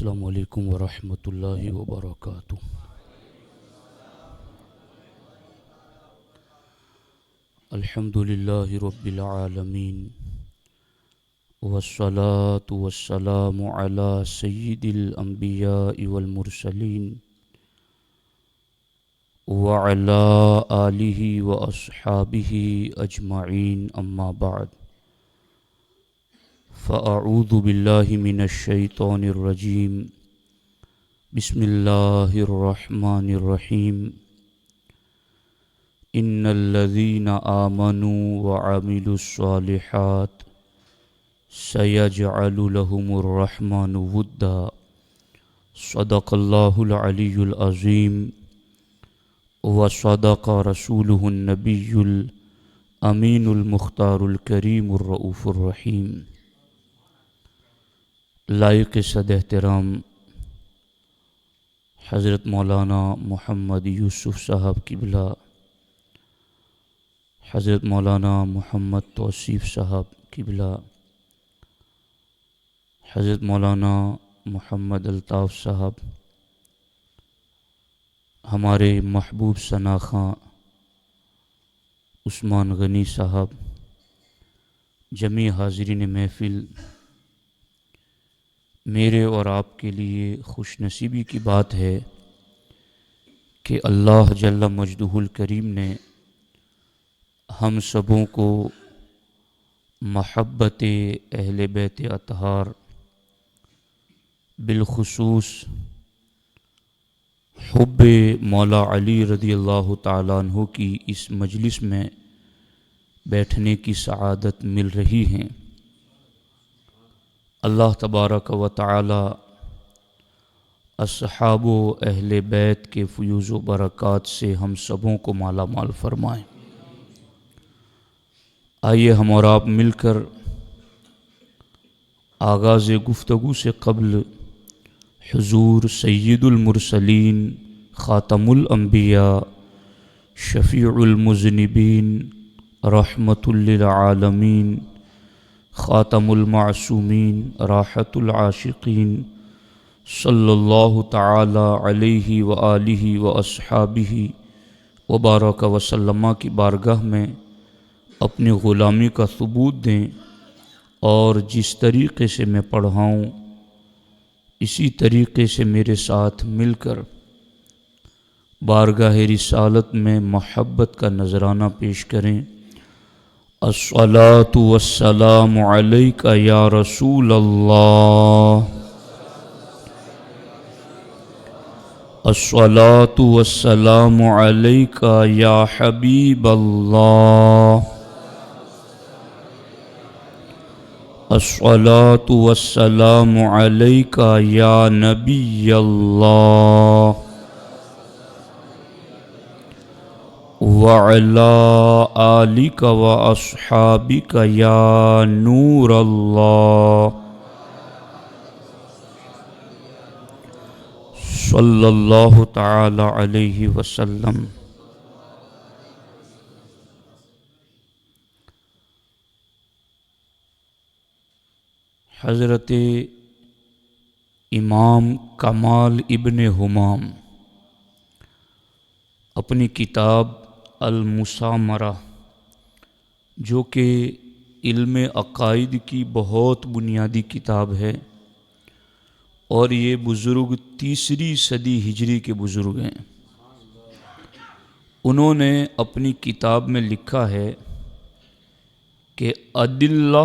السلام علیکم ورحمۃ اللہ وبرکاتہ۔ الحمد للہ رب العالمین والصلاة والسلام علی سید الانبیاء والمرسلین وعلی آلہ واصحابہ اجمعین، اما بعد فاعوذ باللہ من الشیطان الرجیم، بسم اللہ الرحمن الرحیم۔ ان الذین آمنوا وعملوا الصالحات سیجعل لهم الرحمن ودا۔ صدق اللہ العلی العظیم وصدق رسولہ النبی الامین المختار الکریم الرؤوف الرحیم۔ لائق صد احترام حضرت مولانا محمد یوسف صاحب قبلہ، حضرت مولانا محمد توصیف صاحب قبلہ، حضرت مولانا محمد الطاف صاحب، ہمارے محبوب ثنا خاں عثمان غنی صاحب، جمیع حاضرین محفل، میرے اور آپ کے لیے خوش نصیبی کی بات ہے کہ اللہ جل مجدہ الکریم نے ہم سبوں کو محبت اہل بیت اطہار، بالخصوص حب مولا علی رضی اللہ تعالیٰ عنہ کی اس مجلس میں بیٹھنے کی سعادت مل رہی ہیں۔ اللہ تبارک و تعالی اصحاب و اہل بیت کے فیوز و برکات سے ہم سبوں کو مالا مال فرمائیں۔ آئیے ہم اور آپ مل کر آغاز گفتگو سے قبل حضور سید المرسلین، خاتم الانبیاء، شفیع المذنبین، رحمت للعالمین، خاتم المعصومین، راحت العاشقین، صلی اللہ تعالی علیہ وآلہ واصحابہ وبارک وسلم کی بارگاہ میں اپنی غلامی کا ثبوت دیں، اور جس طریقے سے میں پڑھاؤں اسی طریقے سے میرے ساتھ مل کر بارگاہ رسالت میں محبت کا نذرانہ پیش کریں۔ الصلاۃ والسلام علیک یا رسول اللہ، الصلاۃ والسلام علیک یا حبیب اللہ، الصلاۃ والسلام علیک یا نبی اللہ، وعلی آلک واصحابک یا نور اللہ، صلی اللہ تعالی علیہ وسلم۔ حضرت امام کمال ابن ہمام اپنی کتاب المسامرہ، جو کہ علم عقائد کی بہت بنیادی کتاب ہے، اور یہ بزرگ تیسری صدی ہجری کے بزرگ ہیں، انہوں نے اپنی کتاب میں لکھا ہے کہ ادلہ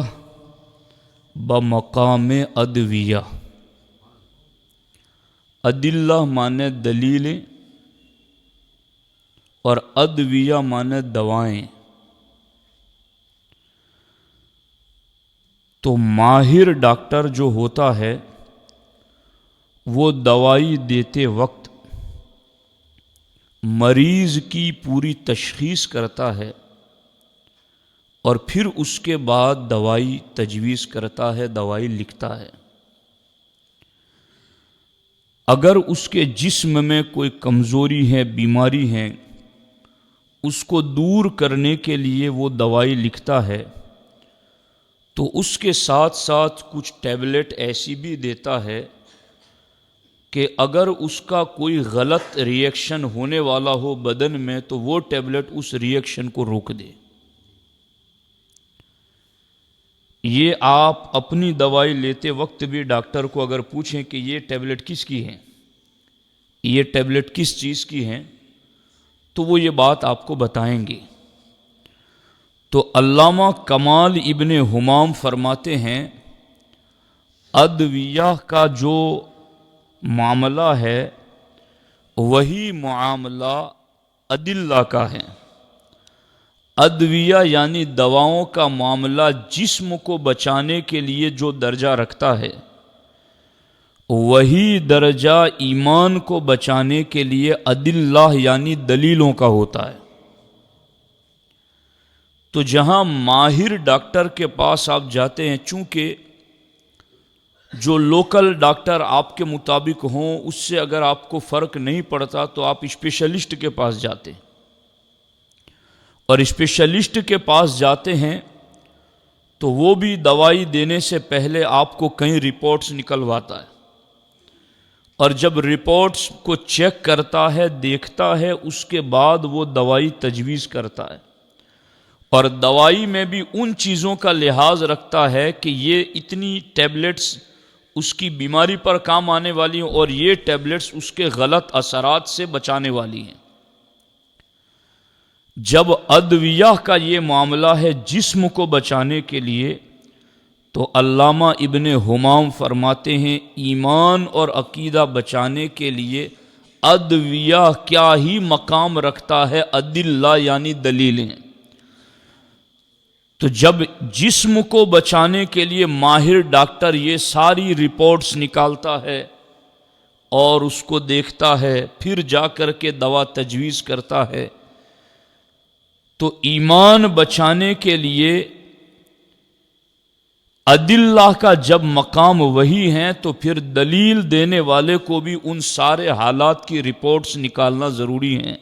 بمقام ادویہ۔ ادلہ معنی دلیلیں اور ادویہ معنی دوائیں۔ تو ماہر ڈاکٹر جو ہوتا ہے وہ دوائی دیتے وقت مریض کی پوری تشخیص کرتا ہے، اور پھر اس کے بعد دوائی تجویز کرتا ہے، دوائی لکھتا ہے۔ اگر اس کے جسم میں کوئی کمزوری ہے، بیماری ہے، اس کو دور کرنے کے لیے وہ دوائی لکھتا ہے، تو اس کے ساتھ ساتھ کچھ ٹیبلٹ ایسی بھی دیتا ہے کہ اگر اس کا کوئی غلط ریئیکشن ہونے والا ہو بدن میں تو وہ ٹیبلٹ اس ریئیکشن کو روک دے۔ یہ آپ اپنی دوائی لیتے وقت بھی ڈاکٹر کو اگر پوچھیں کہ یہ ٹیبلٹ کس کی ہے، یہ ٹیبلٹ کس چیز کی ہے، تو وہ یہ بات آپ کو بتائیں گے۔ تو علامہ کمال ابن ہمام فرماتے ہیں ادویہ کا جو معاملہ ہے وہی معاملہ ادلہ کا ہے۔ ادویہ یعنی دواؤں کا معاملہ جسم کو بچانے کے لیے جو درجہ رکھتا ہے وہی درجہ ایمان کو بچانے کے لیے ادلہ یعنی دلیلوں کا ہوتا ہے۔ تو جہاں ماہر ڈاکٹر کے پاس آپ جاتے ہیں، چونکہ جو لوکل ڈاکٹر آپ کے مطابق ہوں اس سے اگر آپ کو فرق نہیں پڑتا تو آپ اسپیشلسٹ کے پاس جاتے ہیں، اور اسپیشلسٹ کے پاس جاتے ہیں تو وہ بھی دوائی دینے سے پہلے آپ کو کئی رپورٹس نکلواتا ہے، اور جب رپورٹس کو چیک کرتا ہے دیکھتا ہے اس کے بعد وہ دوائی تجویز کرتا ہے، اور دوائی میں بھی ان چیزوں کا لحاظ رکھتا ہے کہ یہ اتنی ٹیبلٹس اس کی بیماری پر کام آنے والی ہیں اور یہ ٹیبلٹس اس کے غلط اثرات سے بچانے والی ہیں۔ جب ادویہ کا یہ معاملہ ہے جسم کو بچانے کے لیے تو علامہ ابن ہمام فرماتے ہیں ایمان اور عقیدہ بچانے کے لیے ادویہ کیا ہی مقام رکھتا ہے، ادلہ یعنی دلیلیں۔ تو جب جسم کو بچانے کے لیے ماہر ڈاکٹر یہ ساری رپورٹس نکالتا ہے اور اس کو دیکھتا ہے پھر جا کر کے دوا تجویز کرتا ہے، تو ایمان بچانے کے لیے ادلہ کا جب مقام وہی ہے تو پھر دلیل دینے والے کو بھی ان سارے حالات کی رپورٹس نکالنا ضروری ہیں،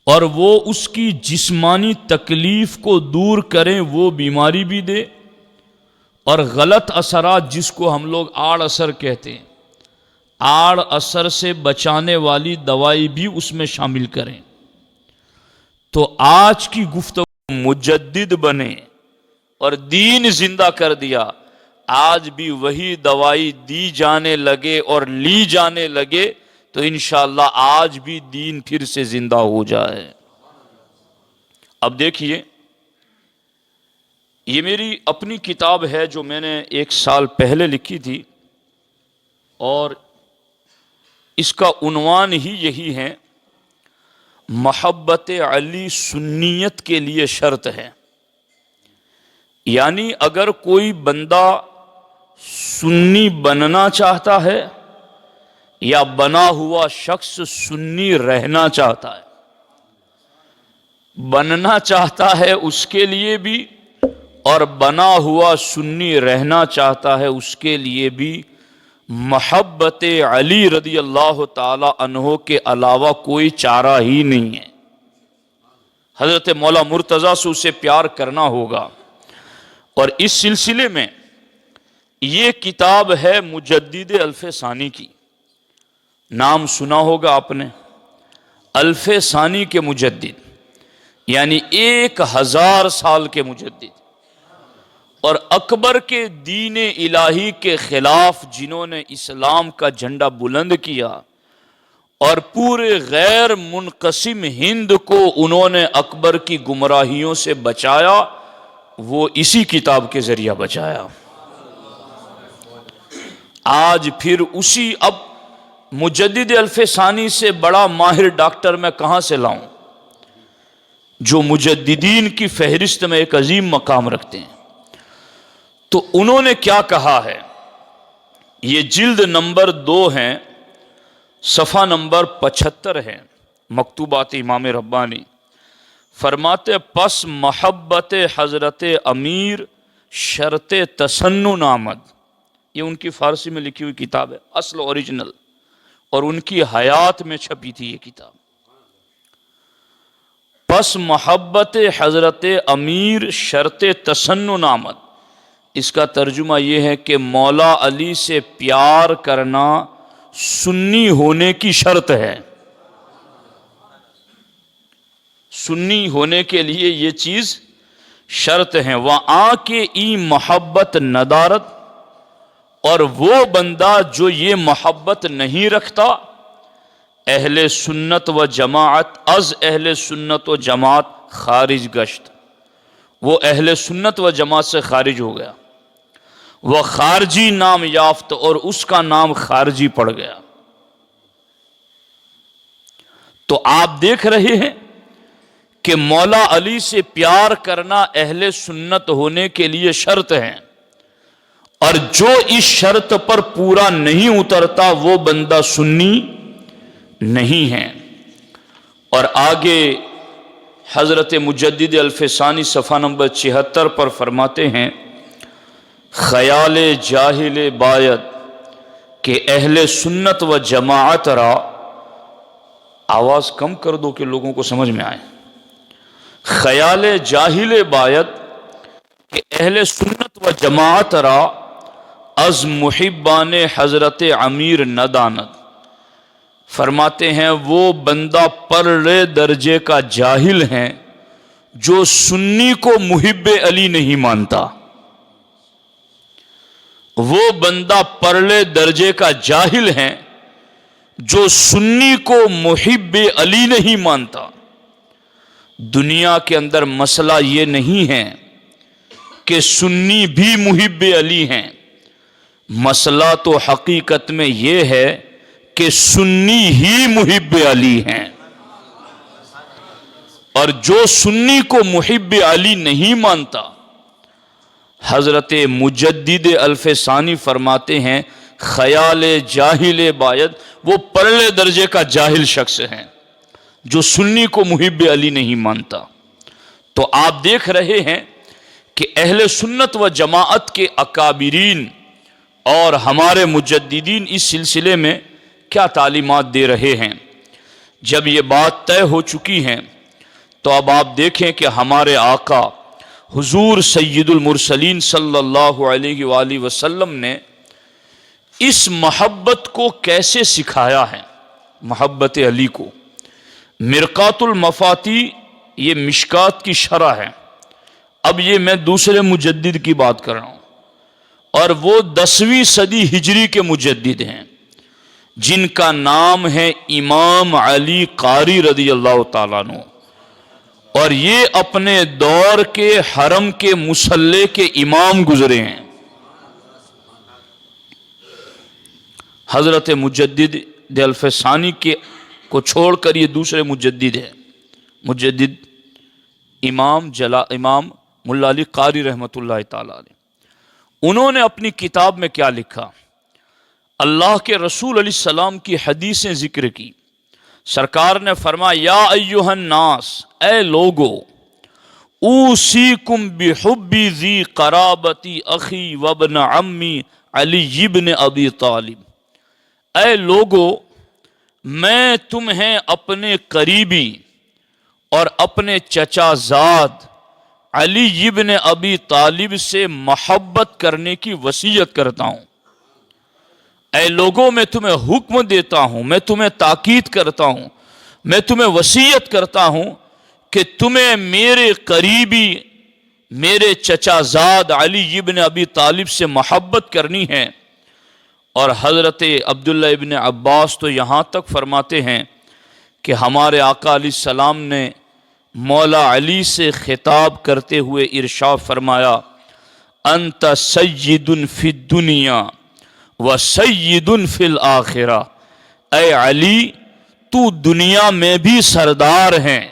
اور وہ اس کی جسمانی تکلیف کو دور کریں، وہ بیماری بھی دے، اور غلط اثرات جس کو ہم لوگ آڑ اثر کہتے ہیں، آڑ اثر سے بچانے والی دوائی بھی اس میں شامل کریں۔ تو آج کی گفتگو مجدد بنے اور دین زندہ کر دیا، آج بھی وہی دوائی دی جانے لگے اور لی جانے لگے تو انشاءاللہ آج بھی دین پھر سے زندہ ہو جائے۔ اب دیکھیے، یہ میری اپنی کتاب ہے جو میں نے 1 سال پہلے لکھی تھی، اور اس کا عنوان ہی یہی ہے، محبت علی سنیت کے لیے شرط ہے۔ یعنی اگر کوئی بندہ سنی بننا چاہتا ہے یا بنا ہوا شخص سنی رہنا چاہتا ہے، بننا چاہتا ہے اس کے لیے بھی اور بنا ہوا سنی رہنا چاہتا ہے اس کے لیے بھی محبت علی رضی اللہ تعالی عنہ کے علاوہ کوئی چارہ ہی نہیں ہے۔ حضرت مولا مرتضیٰ سے اسے پیار کرنا ہوگا، اور اس سلسلے میں یہ کتاب ہے مجدد الف ثانی کی، نام سنا ہوگا آپ نے، الف ثانی کے مجدد یعنی 1000 سال کے مجدد، اور اکبر کے دین الہی کے خلاف جنہوں نے اسلام کا جھنڈا بلند کیا اور پورے غیر منقسم ہند کو انہوں نے اکبر کی گمراہیوں سے بچایا، وہ اسی کتاب کے ذریعہ بچایا۔ آج پھر اسی، اب مجدد الف ثانی سے بڑا ماہر ڈاکٹر میں کہاں سے لاؤں جو مجددین کی فہرست میں ایک عظیم مقام رکھتے ہیں؟ تو انہوں نے کیا کہا ہے، یہ جلد نمبر 2 ہیں، صفحہ نمبر 75 ہے، مکتوبات امام ربانی۔ فرماتے پس محبت حضرت امیر شرط تسنن آمد، یہ ان کی فارسی میں لکھی ہوئی کتاب ہے، اصل اوریجنل، اور ان کی حیات میں چھپی تھی یہ کتاب۔ پس محبت حضرت امیر شرط تسنن آمد، اس کا ترجمہ یہ ہے کہ مولا علی سے پیار کرنا سنی ہونے کی شرط ہے۔ سنی ہونے کے لیے یہ چیز شرط ہے۔ وہاں کے ای محبت ندارت، اور وہ بندہ جو یہ محبت نہیں رکھتا، اہل سنت و جماعت از اہل سنت و جماعت خارج گشت، وہ اہل سنت و جماعت سے خارج ہو گیا، وہ خارجی نام یافت اور اس کا نام خارجی پڑ گیا۔ تو آپ دیکھ رہے ہیں کہ مولا علی سے پیار کرنا اہل سنت ہونے کے لیے شرط ہے، اور جو اس شرط پر پورا نہیں اترتا وہ بندہ سنی نہیں ہے۔ اور آگے حضرت مجدد الفسانی صفحہ نمبر 76 پر فرماتے ہیں، خیال جاہل باید کہ اہل سنت و جماعت را، آواز کم کر دو کہ لوگوں کو سمجھ میں آئے، خیال جاہل باید کہ اہل سنت و جماعت را از محبان حضرت امیر نداند، فرماتے ہیں وہ بندہ پرلے درجے کا جاہل ہے جو سنی کو محب علی نہیں مانتا۔ وہ بندہ پرلے درجے کا جاہل ہے جو سنی کو محب علی نہیں مانتا۔ دنیا کے اندر مسئلہ یہ نہیں ہے کہ سنی بھی محب علی ہیں، مسئلہ تو حقیقت میں یہ ہے کہ سنی ہی محب علی ہیں، اور جو سنی کو محب علی نہیں مانتا، حضرت مجدد الفسانی فرماتے ہیں خیال جاہل باید، وہ پرلے درجے کا جاہل شخص ہے جو سنی کو محب علی نہیں مانتا۔ تو آپ دیکھ رہے ہیں کہ اہل سنت و جماعت کے اکابرین اور ہمارے مجددین اس سلسلے میں کیا تعلیمات دے رہے ہیں۔ جب یہ بات طے ہو چکی ہے تو اب آپ دیکھیں کہ ہمارے آقا حضور سید المرسلین صلی اللہ علیہ وآلہ وسلم نے اس محبت کو کیسے سکھایا ہے، محبت علی کو۔ مرقات المفاتی یہ مشکات کی شرح ہے، اب یہ میں دوسرے مجدد کی بات کر رہا ہوں، اور وہ 10ویں صدی ہجری کے مجدد ہیں جن کا نام ہے امام علی قاری رضی اللہ تعالیٰ عنہ، اور یہ اپنے دور کے حرم کے مصلی کے امام گزرے ہیں۔ حضرت مجدد الفسانی کے کو چھوڑ کر یہ دوسرے مجدد ہیں، مجدد امام ملا علی قاری رحمۃ اللہ تعالیٰ علیہ۔ انہوں نے اپنی کتاب میں کیا لکھا، اللہ کے رسول علیہ السلام کی حدیثیں ذکر کی۔ سرکار نے فرمایا یا ایھا الناس، اے لوگو، اوصیکم بحب ذی قرابتی اخی وابن عمی علی بن ابی طالب، اے لوگو میں تمہیں اپنے قریبی اور اپنے چچا زاد علی بن ابی طالب سے محبت کرنے کی وصیت کرتا ہوں۔ اے لوگوں میں تمہیں حکم دیتا ہوں، میں تمہیں تاکید کرتا ہوں، میں تمہیں وصیت کرتا ہوں کہ تمہیں میرے قریبی، میرے چچا زاد علی بن ابی طالب سے محبت کرنی ہے۔ اور حضرت عبداللہ ابن عباس تو یہاں تک فرماتے ہیں کہ ہمارے آقا علیہ السلام نے مولا علی سے خطاب کرتے ہوئے ارشاد فرمایا انت سید فی الدنیا و سید فی الآخرہ، اے علی تو دنیا میں بھی سردار ہیں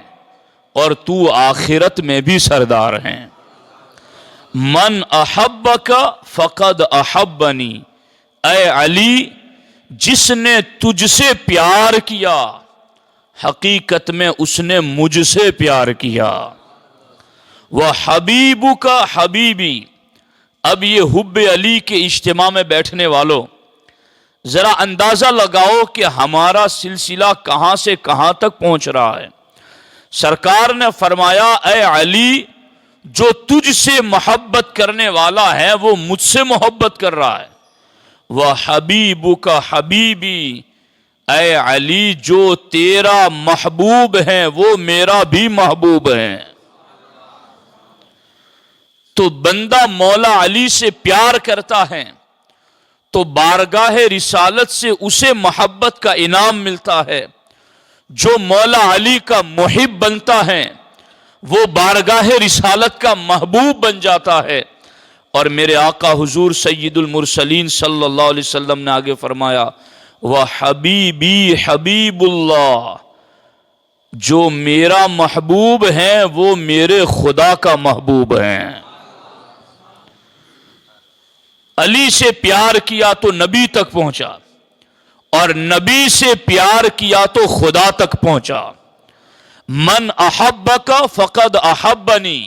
اور تو آخرت میں بھی سردار ہیں۔ من احبک فقد احبنی، اے علی جس نے تجھ سے پیار کیا حقیقت میں اس نے مجھ سے پیار کیا۔ وحبیبک حبیبی، اب یہ حب علی کے اجتماع میں بیٹھنے والوں ذرا اندازہ لگاؤ کہ ہمارا سلسلہ کہاں سے کہاں تک پہنچ رہا ہے۔ سرکار نے فرمایا اے علی جو تجھ سے محبت کرنے والا ہے وہ مجھ سے محبت کر رہا ہے۔ وَحَبِيبُكَ حبیبی، اے علی جو تیرا محبوب ہے وہ میرا بھی محبوب ہے۔ تو بندہ مولا علی سے پیار کرتا ہے تو بارگاہ رسالت سے اسے محبت کا انعام ملتا ہے۔ جو مولا علی کا محب بنتا ہے وہ بارگاہ رسالت کا محبوب بن جاتا ہے۔ اور میرے آقا حضور سید المرسلین صلی اللہ علیہ وسلم نے آگے فرمایا وَحَبِيبِي حبیب اللہ، جو میرا محبوب ہے وہ میرے خدا کا محبوب ہے۔ علی سے پیار کیا تو نبی تک پہنچا، اور نبی سے پیار کیا تو خدا تک پہنچا۔ من احبک فقد احبنی،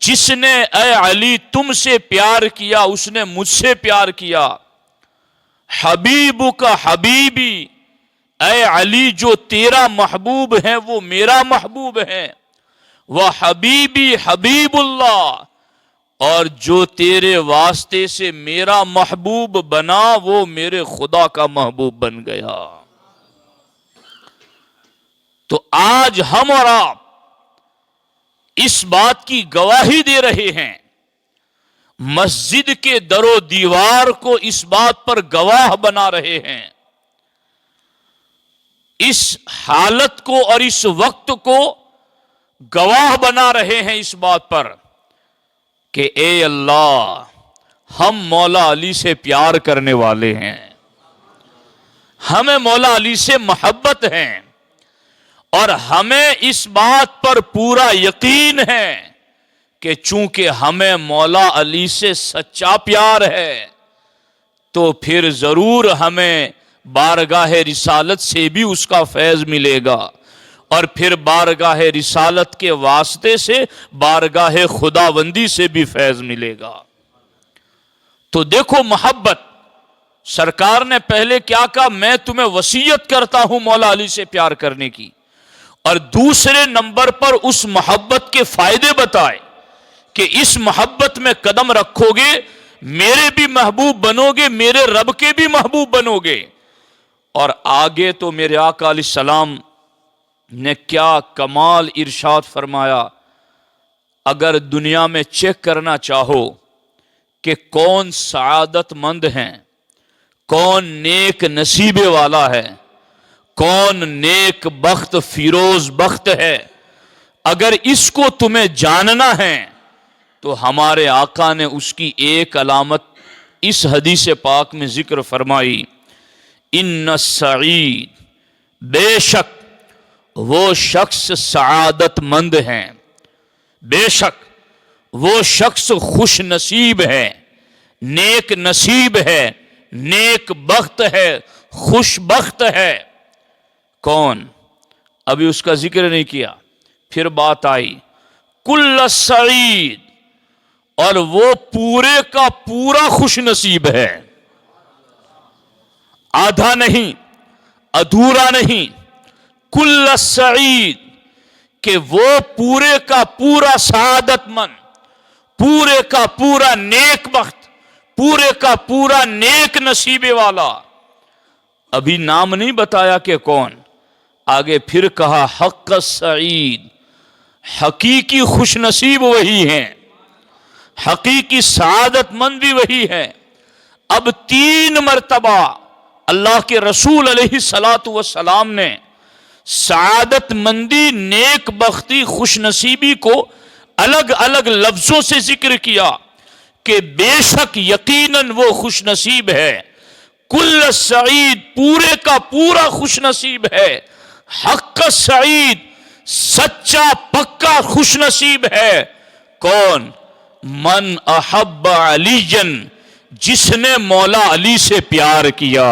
جس نے اے علی تم سے پیار کیا اس نے مجھ سے پیار کیا۔ حبیبک حبیبی، اے علی جو تیرا محبوب ہے وہ میرا محبوب ہے۔ وحبیبی حبیب اللہ، اور جو تیرے واسطے سے میرا محبوب بنا وہ میرے خدا کا محبوب بن گیا۔ تو آج ہم اور آپ اس بات کی گواہی دے رہے ہیں، مسجد کے در و دیوار کو اس بات پر گواہ بنا رہے ہیں، اس حالت کو اور اس وقت کو گواہ بنا رہے ہیں اس بات پر کہ اے اللہ، ہم مولا علی سے پیار کرنے والے ہیں، ہمیں مولا علی سے محبت ہے، اور ہمیں اس بات پر پورا یقین ہے کہ چونکہ ہمیں مولا علی سے سچا پیار ہے تو پھر ضرور ہمیں بارگاہ رسالت سے بھی اس کا فیض ملے گا، اور پھر بارگاہ رسالت کے واسطے سے بارگاہ خداوندی سے بھی فیض ملے گا۔ تو دیکھو محبت، سرکار نے پہلے کیا کہا، میں تمہیں وصیت کرتا ہوں مولا علی سے پیار کرنے کی، اور دوسرے نمبر پر اس محبت کے فائدے بتائے کہ اس محبت میں قدم رکھو گے میرے بھی محبوب بنو گے، میرے رب کے بھی محبوب بنو گے۔ اور آگے تو میرے آقا علیہ السلام نے کیا کمال ارشاد فرمایا، اگر دنیا میں چیک کرنا چاہو کہ کون سعادت مند ہیں، کون نیک نصیبے والا ہے، کون نیک بخت فیروز بخت ہے، اگر اس کو تمہیں جاننا ہے تو ہمارے آقا نے اس کی ایک علامت اس حدیث پاک میں ذکر فرمائی، ان السعید، بے شک وہ شخص سعادت مند ہیں، بے شک وہ شخص خوش نصیب ہے، نیک نصیب ہے، نیک بخت ہے، خوش بخت ہے۔ کون؟ ابھی اس کا ذکر نہیں کیا، پھر بات آئی کل سعید، اور وہ پورے کا پورا خوش نصیب ہے، آدھا نہیں، ادھورا نہیں، کل سعید، کہ وہ پورے کا پورا سعادت مند، پورے کا پورا نیک بخت، پورے کا پورا نیک نصیبے والا۔ ابھی نام نہیں بتایا کہ کون، آگے پھر کہا حق السعید، حقیقی خوش نصیب وہی ہیں، حقیقی سعادت مند بھی وہی ہے۔ اب 3 مرتبہ اللہ کے رسول علیہ الصلاۃ والسلام نے سعادت مندی، نیک بختی، خوش نصیبی کو الگ الگ لفظوں سے ذکر کیا کہ بے شک یقیناً وہ خوش نصیب ہے، کل سعید پورے کا پورا خوش نصیب ہے، حق سعید سچا پکا خوش نصیب ہے۔ کون؟ من احب علی جن، جس نے مولا علی سے پیار کیا،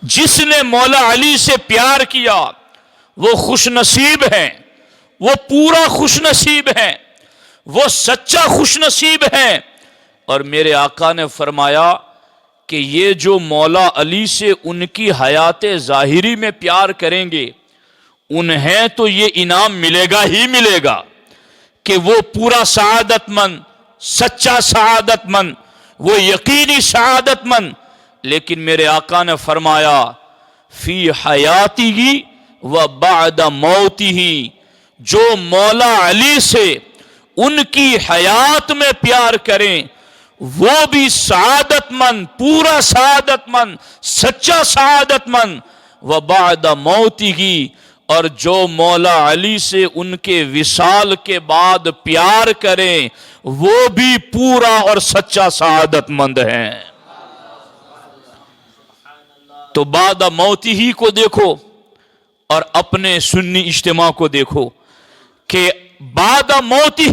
جس نے مولا علی سے پیار کیا وہ خوش نصیب ہے، وہ پورا خوش نصیب ہے، وہ سچا خوش نصیب ہے۔ اور میرے آقا نے فرمایا کہ یہ جو مولا علی سے ان کی حیات ظاہری میں پیار کریں گے انہیں تو یہ انعام ملے گا ہی ملے گا کہ وہ پورا سعادت مند، سچا سعادت مند، وہ یقینی سعادت مند. لیکن میرے آقا نے فرمایا فی حیاتہ و بعد موتہ، جو مولا علی سے ان کی حیات میں پیار کریں وہ بھی سعادت مند، پورا سعادت مند، سچا سعادت مند. و بعد موتہ، اور جو مولا علی سے ان کے وصال کے بعد پیار کریں وہ بھی پورا اور سچا سعادت مند ہیں. تو بعد موتہ کو دیکھو اور اپنے سنی اجتماع کو دیکھو کہ بعد موتہ،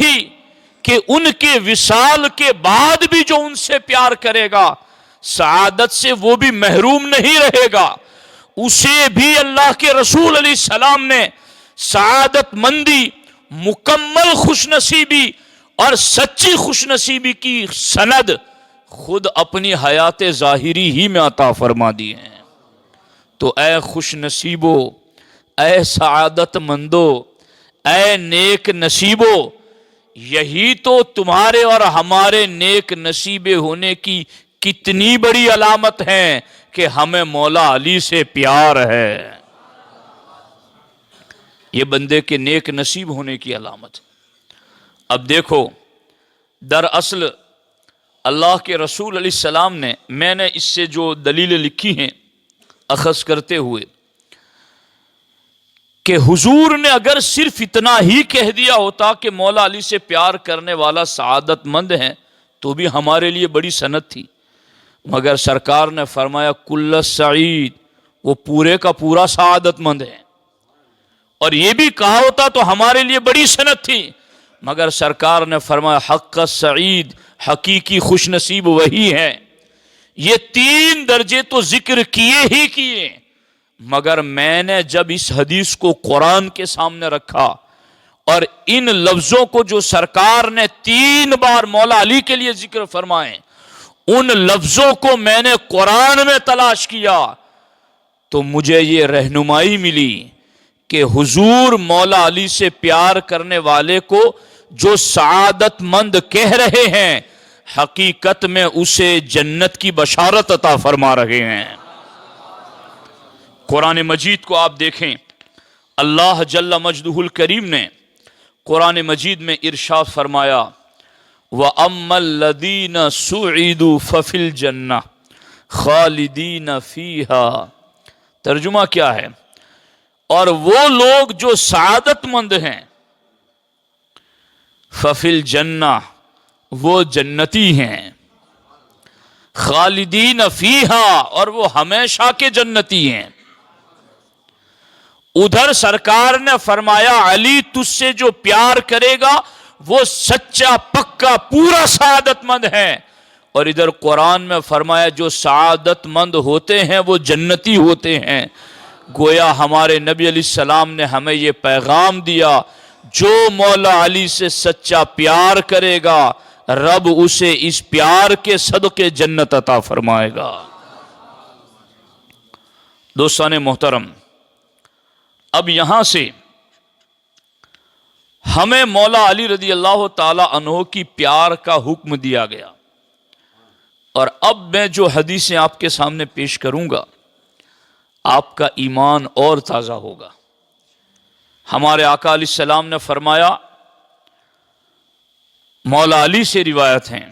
کہ ان کے وصال کے بعد بھی جو ان سے پیار کرے گا سعادت سے وہ بھی محروم نہیں رہے گا. اسے بھی اللہ کے رسول علیہ السلام نے سعادت مندی، مکمل خوش نصیبی اور سچی خوش نصیبی کی سند خود اپنی حیات ظاہری ہی میں عطا فرما دی ہیں. تو اے خوش نصیبو، اے سعادت مندو، اے نیک نصیبو، یہی تو تمہارے اور ہمارے نیک نصیبے ہونے کی کتنی بڑی علامت ہے کہ ہمیں مولا علی سے پیار ہے. یہ بندے کے نیک نصیب ہونے کی علامت. اب دیکھو، دراصل اللہ کے رسول علیہ السلام نے، میں نے اس سے جو دلیلیں لکھی ہیں اخذ کرتے ہوئے، کہ حضور نے اگر صرف اتنا ہی کہہ دیا ہوتا کہ مولا علی سے پیار کرنے والا سعادت مند ہے تو بھی ہمارے لیے بڑی سند تھی، مگر سرکار نے فرمایا کل سعید، وہ پورے کا پورا سعادت مند ہے. اور یہ بھی کہا ہوتا تو ہمارے لیے بڑی سند تھی، مگر سرکار نے فرمایا حق سعید، حقیقی خوش نصیب وہی ہے. یہ 3 درجے تو ذکر کیے ہی کیے، مگر میں نے جب اس حدیث کو قرآن کے سامنے رکھا اور ان لفظوں کو جو سرکار نے 3 بار مولا علی کے لیے ذکر فرمائے، ان لفظوں کو میں نے قرآن میں تلاش کیا تو مجھے یہ رہنمائی ملی کہ حضور مولا علی سے پیار کرنے والے کو جو سعادت مند کہہ رہے ہیں، حقیقت میں اسے جنت کی بشارت عطا فرما رہے ہیں. قرآن مجید کو آپ دیکھیں، اللہ جل مجدہ الکریم نے قرآن مجید میں ارشاد فرمایا وَأَمَّا الَّذِينَ سُعِدُوا فَفِي الْجَنَّةِ خَالِدِينَ فِيهَا. ترجمہ کیا ہے؟ اور وہ لوگ جو سعادت مند ہیں، فَفِي الْجَنَّةِ، وہ جنتی ہیں، خالدین فیہا، اور وہ ہمیشہ کے جنتی ہیں. ادھر سرکار نے فرمایا علی تجھ سے جو پیار کرے گا وہ سچا پکا پورا سعادت مند ہے، اور ادھر قرآن میں فرمایا جو سعادت مند ہوتے ہیں وہ جنتی ہوتے ہیں. گویا ہمارے نبی علیہ السلام نے ہمیں یہ پیغام دیا، جو مولا علی سے سچا پیار کرے گا رب اسے اس پیار کے صدقے جنت عطا فرمائے گا. دوستان محترم، اب یہاں سے ہمیں مولا علی رضی اللہ تعالی عنہ کی پیار کا حکم دیا گیا، اور اب میں جو حدیثیں آپ کے سامنے پیش کروں گا آپ کا ایمان اور تازہ ہوگا. ہمارے آقا علیہ السلام نے فرمایا، مولا علی سے روایت ہیں،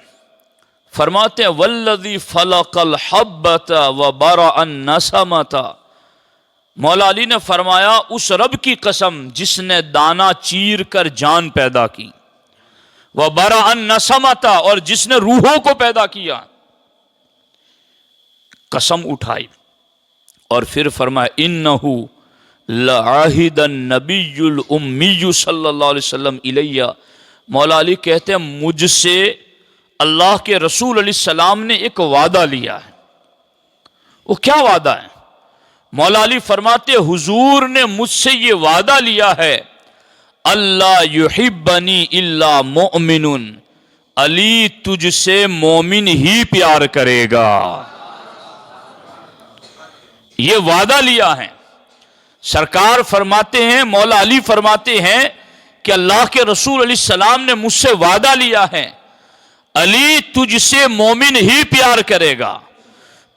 فرماتے ہیں والذی فلق الحبۃ وبرأ النسمۃ. مولا علی نے فرمایا اس رب کی قسم جس نے دانہ چیر کر جان پیدا کی، وبرأ النسمۃ، اور جس نے روحوں کو پیدا کیا. قسم اٹھائی اور پھر فرمایا انہ لعاہد النبی الامی صلی اللہ علیہ وسلم الیہ. مولا علی کہتے ہیں مجھ سے اللہ کے رسول علیہ السلام نے ایک وعدہ لیا ہے. وہ کیا وعدہ ہے؟ مولا علی فرماتے حضور نے مجھ سے یہ وعدہ لیا ہے اللہ یحبنی الا مؤمن، علی تجھ سے مومن ہی پیار کرے گا. یہ وعدہ لیا ہے. سرکار فرماتے ہیں، مولا علی فرماتے ہیں کہ اللہ کے رسول علیہ السلام نے مجھ سے وعدہ لیا ہے، علی تجھ سے مومن ہی پیار کرے گا،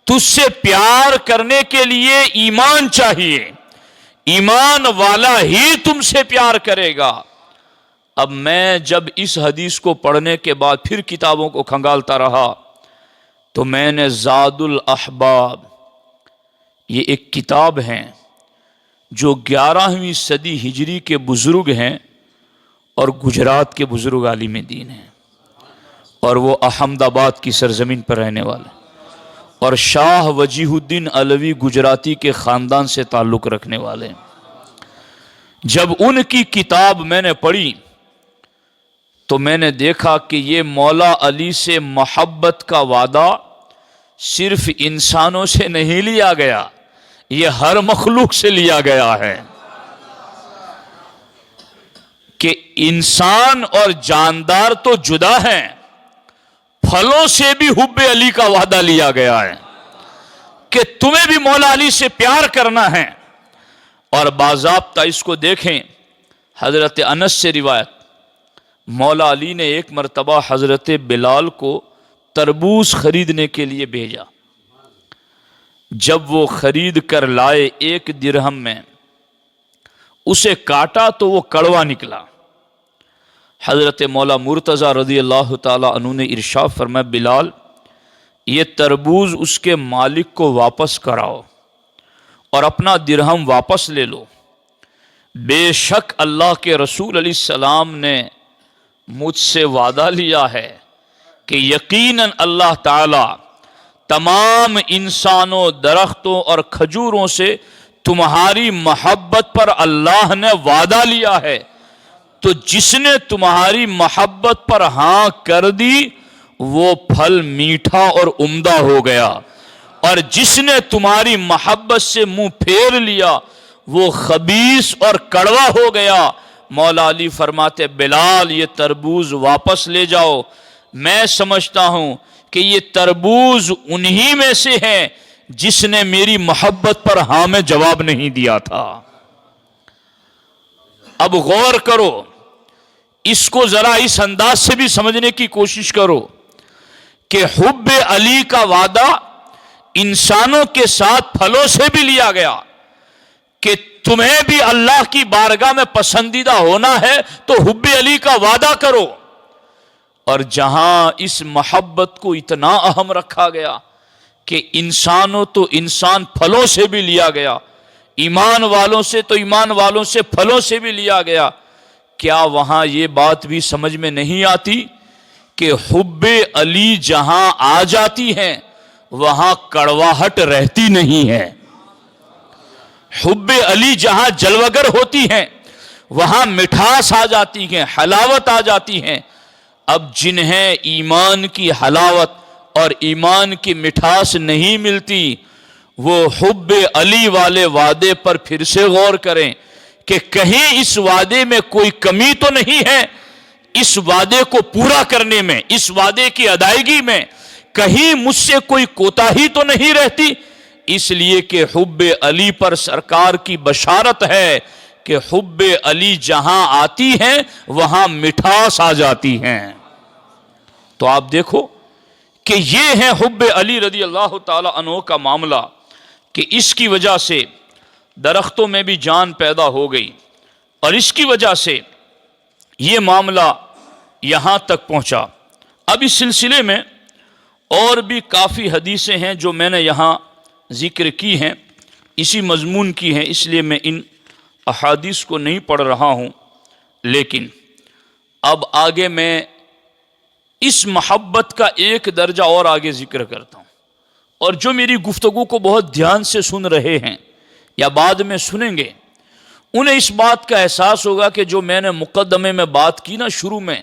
تجھ سے پیار کرنے کے لیے ایمان چاہیے، ایمان والا ہی تم سے پیار کرے گا۔ اب میں جب اس حدیث کو پڑھنے کے بعد پھر کتابوں کو کھنگالتا رہا تو میں نے زاد الاحباب، یہ ایک کتاب ہے جو 11ویں صدی ہجری کے بزرگ ہیں اور گجرات کے بزرگ عالم دین ہیں، اور وہ احمد آباد کی سرزمین پر رہنے والے، اور شاہ وجیہ الدین علوی گجراتی کے خاندان سے تعلق رکھنے والے ہیں۔ جب ان کی کتاب میں نے پڑھی تو میں نے دیکھا کہ یہ مولا علی سے محبت کا وعدہ صرف انسانوں سے نہیں لیا گیا، یہ ہر مخلوق سے لیا گیا ہے، کہ انسان اور جاندار تو جدا ہیں، پھلوں سے بھی حب علی کا وعدہ لیا گیا ہے کہ تمہیں بھی مولا علی سے پیار کرنا ہے۔ اور باضابطہ اس کو دیکھیں، حضرت انس سے روایت، مولا علی نے ایک مرتبہ حضرت بلال کو تربوز خریدنے کے لیے بھیجا، جب وہ خرید کر لائے 1 درہم میں، اسے کاٹا تو وہ کڑوا نکلا۔ حضرت مولا مرتضی رضی اللہ تعالی عنہ نے ارشاد فرمایا، بلال یہ تربوز اس کے مالک کو واپس کراؤ اور اپنا درہم واپس لے لو، بے شک اللہ کے رسول علیہ السلام نے مجھ سے وعدہ لیا ہے کہ یقیناً اللہ تعالی تمام انسانوں، درختوں اور کھجوروں سے تمہاری محبت پر اللہ نے وعدہ لیا ہے، تو جس نے تمہاری محبت پر ہاں کر دی وہ پھل میٹھا اور عمدہ ہو گیا، اور جس نے تمہاری محبت سے منہ پھیر لیا وہ خبیث اور کڑوا ہو گیا۔ مولا علی فرماتے، بلال یہ تربوز واپس لے جاؤ، میں سمجھتا ہوں کہ یہ تربوز انہی میں سے ہے جس نے میری محبت پر ہاں میں جواب نہیں دیا تھا۔ اب غور کرو، اس کو ذرا اس انداز سے بھی سمجھنے کی کوشش کرو کہ حب علی کا وعدہ انسانوں کے ساتھ پھلوں سے بھی لیا گیا کہ تمہیں بھی اللہ کی بارگاہ میں پسندیدہ ہونا ہے تو حب علی کا وعدہ کرو، اور جہاں اس محبت کو اتنا اہم رکھا گیا کہ انسانوں تو انسان پھلوں سے بھی لیا گیا، ایمان والوں سے تو ایمان والوں سے پھلوں سے بھی لیا گیا، کیا وہاں یہ بات بھی سمجھ میں نہیں آتی کہ حب علی جہاں آ جاتی ہے وہاں کڑواہٹ رہتی نہیں ہے، حب علی جہاں جلوگر ہوتی ہے وہاں مٹھاس آ جاتی ہے، حلاوت آ جاتی ہے۔ اب جنہیں ایمان کی حلاوت اور ایمان کی مٹھاس نہیں ملتی وہ حب علی والے وعدے پر پھر سے غور کریں کہ کہیں اس وعدے میں کوئی کمی تو نہیں ہے، اس وعدے کو پورا کرنے میں، اس وعدے کی ادائیگی میں کہیں مجھ سے کوئی کوتاہی تو نہیں رہتی، اس لیے کہ حب علی پر سرکار کی بشارت ہے کہ حب علی جہاں آتی ہے وہاں مٹھاس آ جاتی ہے۔ تو آپ دیکھو کہ یہ ہے حب علی رضی اللہ تعالی عنہ کا معاملہ، کہ اس کی وجہ سے درختوں میں بھی جان پیدا ہو گئی، اور اس کی وجہ سے یہ معاملہ یہاں تک پہنچا۔ اب اس سلسلے میں اور بھی کافی حدیثیں ہیں جو میں نے یہاں ذکر کی ہیں، اسی مضمون کی ہیں، اس لیے میں ان احادیث کو نہیں پڑھ رہا ہوں، لیکن اب آگے میں اس محبت کا ایک درجہ اور آگے ذکر کرتا ہوں، اور جو میری گفتگو کو بہت دھیان سے سن رہے ہیں یا بعد میں سنیں گے انہیں اس بات کا احساس ہوگا کہ جو میں نے مقدمے میں بات کی نا شروع میں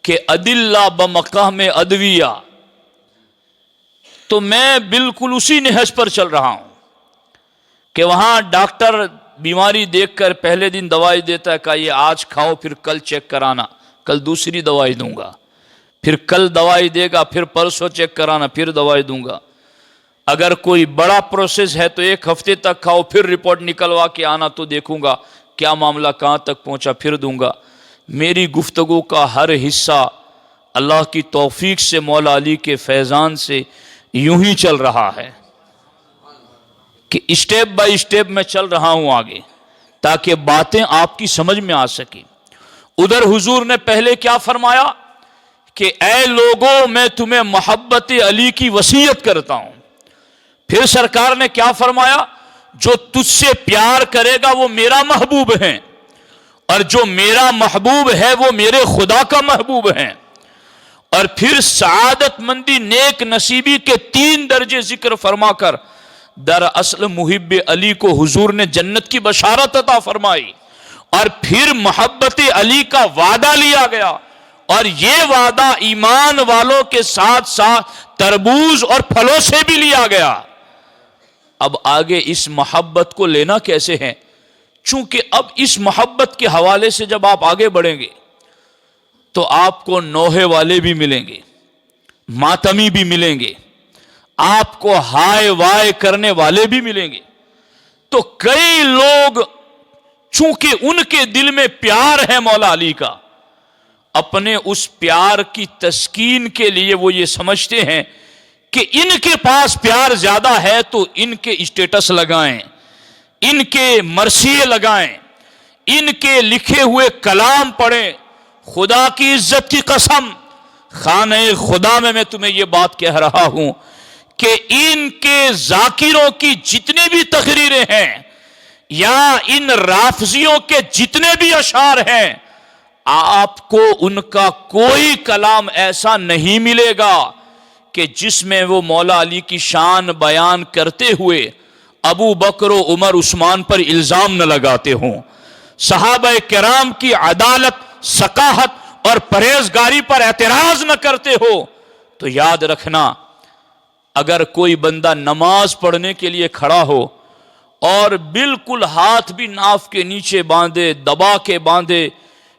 کہ ادلہ بمقام ادویہ، تو میں بالکل اسی نہج پر چل رہا ہوں کہ وہاں ڈاکٹر بیماری دیکھ کر پہلے دن دوائی دیتا ہے کہ یہ آج کھاؤ پھر کل چیک کرانا، کل دوسری دوائی دوں گا، پھر کل دوائی دے گا، پھر پرسوں چیک کرانا، پھر دوائی دوں گا۔ اگر کوئی بڑا پروسیس ہے تو 1 ہفتے تک کھاؤ، پھر رپورٹ نکلوا کے آنا تو دیکھوں گا کیا معاملہ کہاں تک پہنچا، پھر دوں گا۔ میری گفتگو کا ہر حصہ اللہ کی توفیق سے، مولا علی کے فیضان سے یوں ہی چل رہا ہے کہ اسٹیپ بائی اسٹیپ میں چل رہا ہوں آگے، تاکہ باتیں آپ کی سمجھ میں آ سکیں۔ ادھر حضور نے پہلے کیا فرمایا کہ اے لوگوں میں تمہیں محبت علی کی وصیت کرتا ہوں۔ پھر سرکار نے کیا فرمایا، جو تجھ سے پیار کرے گا وہ میرا محبوب ہے، اور جو میرا محبوب ہے وہ میرے خدا کا محبوب ہے۔ اور پھر سعادت مندی، نیک نصیبی کے 3 درجے ذکر فرما کر دراصل محب علی کو حضور نے جنت کی بشارت عطا فرمائی، اور پھر محبت علی کا وعدہ لیا گیا، اور یہ وعدہ ایمان والوں کے ساتھ ساتھ تربوز اور پھلوں سے بھی لیا گیا۔ اب آگے اس محبت کو لینا کیسے ہے؟ چونکہ اب اس محبت کے حوالے سے جب آپ آگے بڑھیں گے تو آپ کو نوحے والے بھی ملیں گے، ماتمی بھی ملیں گے، آپ کو ہائے وائے کرنے والے بھی ملیں گے۔ تو کئی لوگ چونکہ ان کے دل میں پیار ہے مولا علی کا، اپنے اس پیار کی تسکین کے لیے وہ یہ سمجھتے ہیں کہ ان کے پاس پیار زیادہ ہے تو ان کے اسٹیٹس لگائیں، ان کے مرثیے لگائیں، ان کے لکھے ہوئے کلام پڑھیں۔ خدا کی عزت کی قسم، خانہ خدا میں تمہیں یہ بات کہہ رہا ہوں کہ ان کے ذاکروں کی جتنی بھی تقریریں ہیں یا ان رافضیوں کے جتنے بھی اشعار ہیں، آپ کو ان کا کوئی کلام ایسا نہیں ملے گا کہ جس میں وہ مولا علی کی شان بیان کرتے ہوئے ابو بکر و عمر عثمان پر الزام نہ لگاتے ہوں، صحابہ کرام کی عدالت، ثقافت اور پرہیزگاری پر اعتراض نہ کرتے ہو۔ تو یاد رکھنا، اگر کوئی بندہ نماز پڑھنے کے لیے کھڑا ہو اور بالکل ہاتھ بھی ناف کے نیچے باندھے، دبا کے باندھے،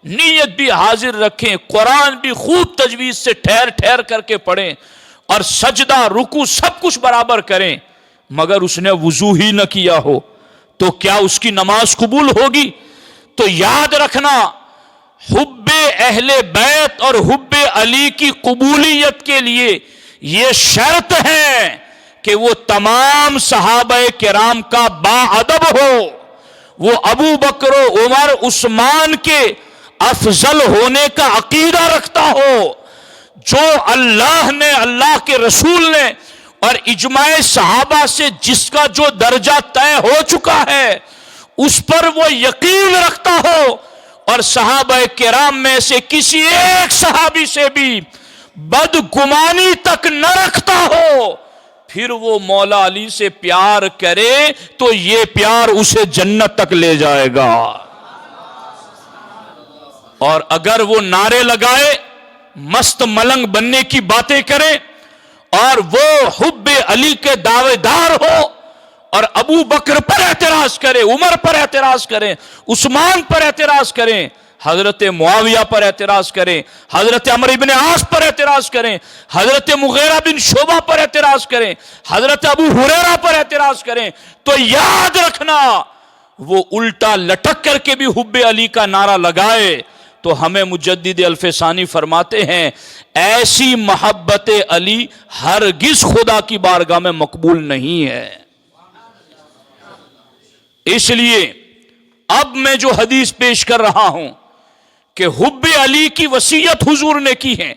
نیت بھی حاضر رکھیں، قرآن بھی خوب تجویز سے ٹھہر ٹھہر کر کے پڑھیں، اور سجدہ رکوع سب کچھ برابر کریں، مگر اس نے وضو ہی نہ کیا ہو تو کیا اس کی نماز قبول ہوگی؟ تو یاد رکھنا، حب اہل بیت اور حب علی کی قبولیت کے لیے یہ شرط ہے کہ وہ تمام صحابہ کرام کا با ادب ہو، وہ ابو بکر و عمر عثمان کے افضل ہونے کا عقیدہ رکھتا ہو، جو اللہ نے، اللہ کے رسول نے اور اجماع صحابہ سے جس کا جو درجہ طے ہو چکا ہے اس پر وہ یقین رکھتا ہو، اور صحابہ کرام میں سے کسی ایک صحابی سے بھی بدگمانی تک نہ رکھتا ہو، پھر وہ مولا علی سے پیار کرے تو یہ پیار اسے جنت تک لے جائے گا۔ اور اگر وہ نعرے لگائے، مست ملنگ بننے کی باتیں کرے، اور وہ حب علی کے دعوے دار ہو اور ابو بکر پر اعتراض کرے، عمر پر اعتراض کریں، عثمان پر اعتراض کریں، حضرت معاویہ پر اعتراض کریں، حضرت عمرو بن عاص پر اعتراض کریں، حضرت مغیرہ بن شعبہ پر اعتراض کریں، حضرت ابو ہریرہ پر اعتراض کریں، تو یاد رکھنا وہ الٹا لٹک کر کے بھی حب علی کا نعرہ لگائے تو ہمیں مجدد الفسانی فرماتے ہیں ایسی محبت علی ہرگز خدا کی بارگاہ میں مقبول نہیں ہے۔ اس لیے اب میں جو حدیث پیش کر رہا ہوں کہ حب علی کی وصیت حضور نے کی ہے،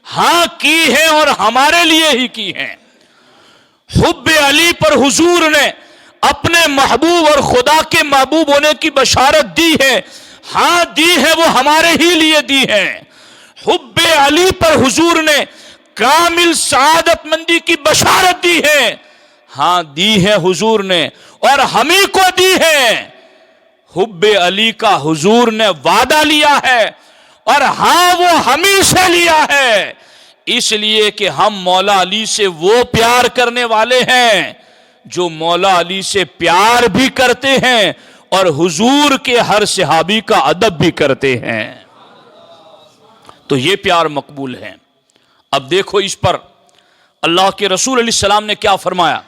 ہاں کی ہے اور ہمارے لیے ہی کی ہے۔ حب علی پر حضور نے اپنے محبوب اور خدا کے محبوب ہونے کی بشارت دی ہے، ہاں دی ہے، وہ ہمارے ہی لیے دی ہے۔ حب علی پر حضور نے کامل سعادت مندی کی بشارت دی ہے، ہاں دی ہے حضور نے، اور ہمیں کو دی ہے۔ حب علی کا حضور نے وعدہ لیا ہے اور ہاں وہ ہمیں سے لیا ہے، اس لیے کہ ہم مولا علی سے وہ پیار کرنے والے ہیں جو مولا علی سے پیار بھی کرتے ہیں اور حضور کے ہر صحابی کا ادب بھی کرتے ہیں، تو یہ پیار مقبول ہے۔ اب دیکھو اس پر اللہ کے رسول علیہ السلام نے کیا فرمایا،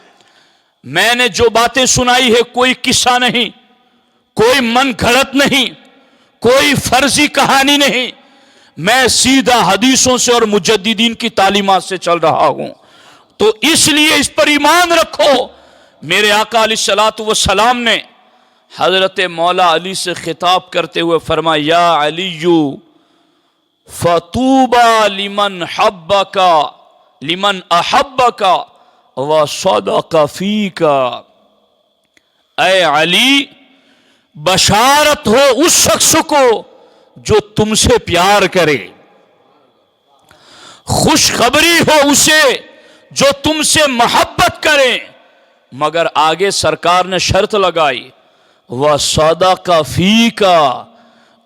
میں نے جو باتیں سنائی ہے کوئی قصہ نہیں، کوئی من گھڑت نہیں، کوئی فرضی کہانی نہیں، میں سیدھا حدیثوں سے اور مجددین کی تعلیمات سے چل رہا ہوں۔ تو اس لیے اس پر ایمان رکھو۔ میرے آقا علیہ الصلوۃ والسلام نے حضرت مولا علی سے خطاب کرتے ہوئے فرمایا، یا علی فطوبى لمن احبک وصدق فیک، اے علی بشارت ہو اس شخص کو جو تم سے پیار کرے، خوشخبری ہو اسے جو تم سے محبت کرے، مگر آگے سرکار نے شرط لگائی، وصدق فیک،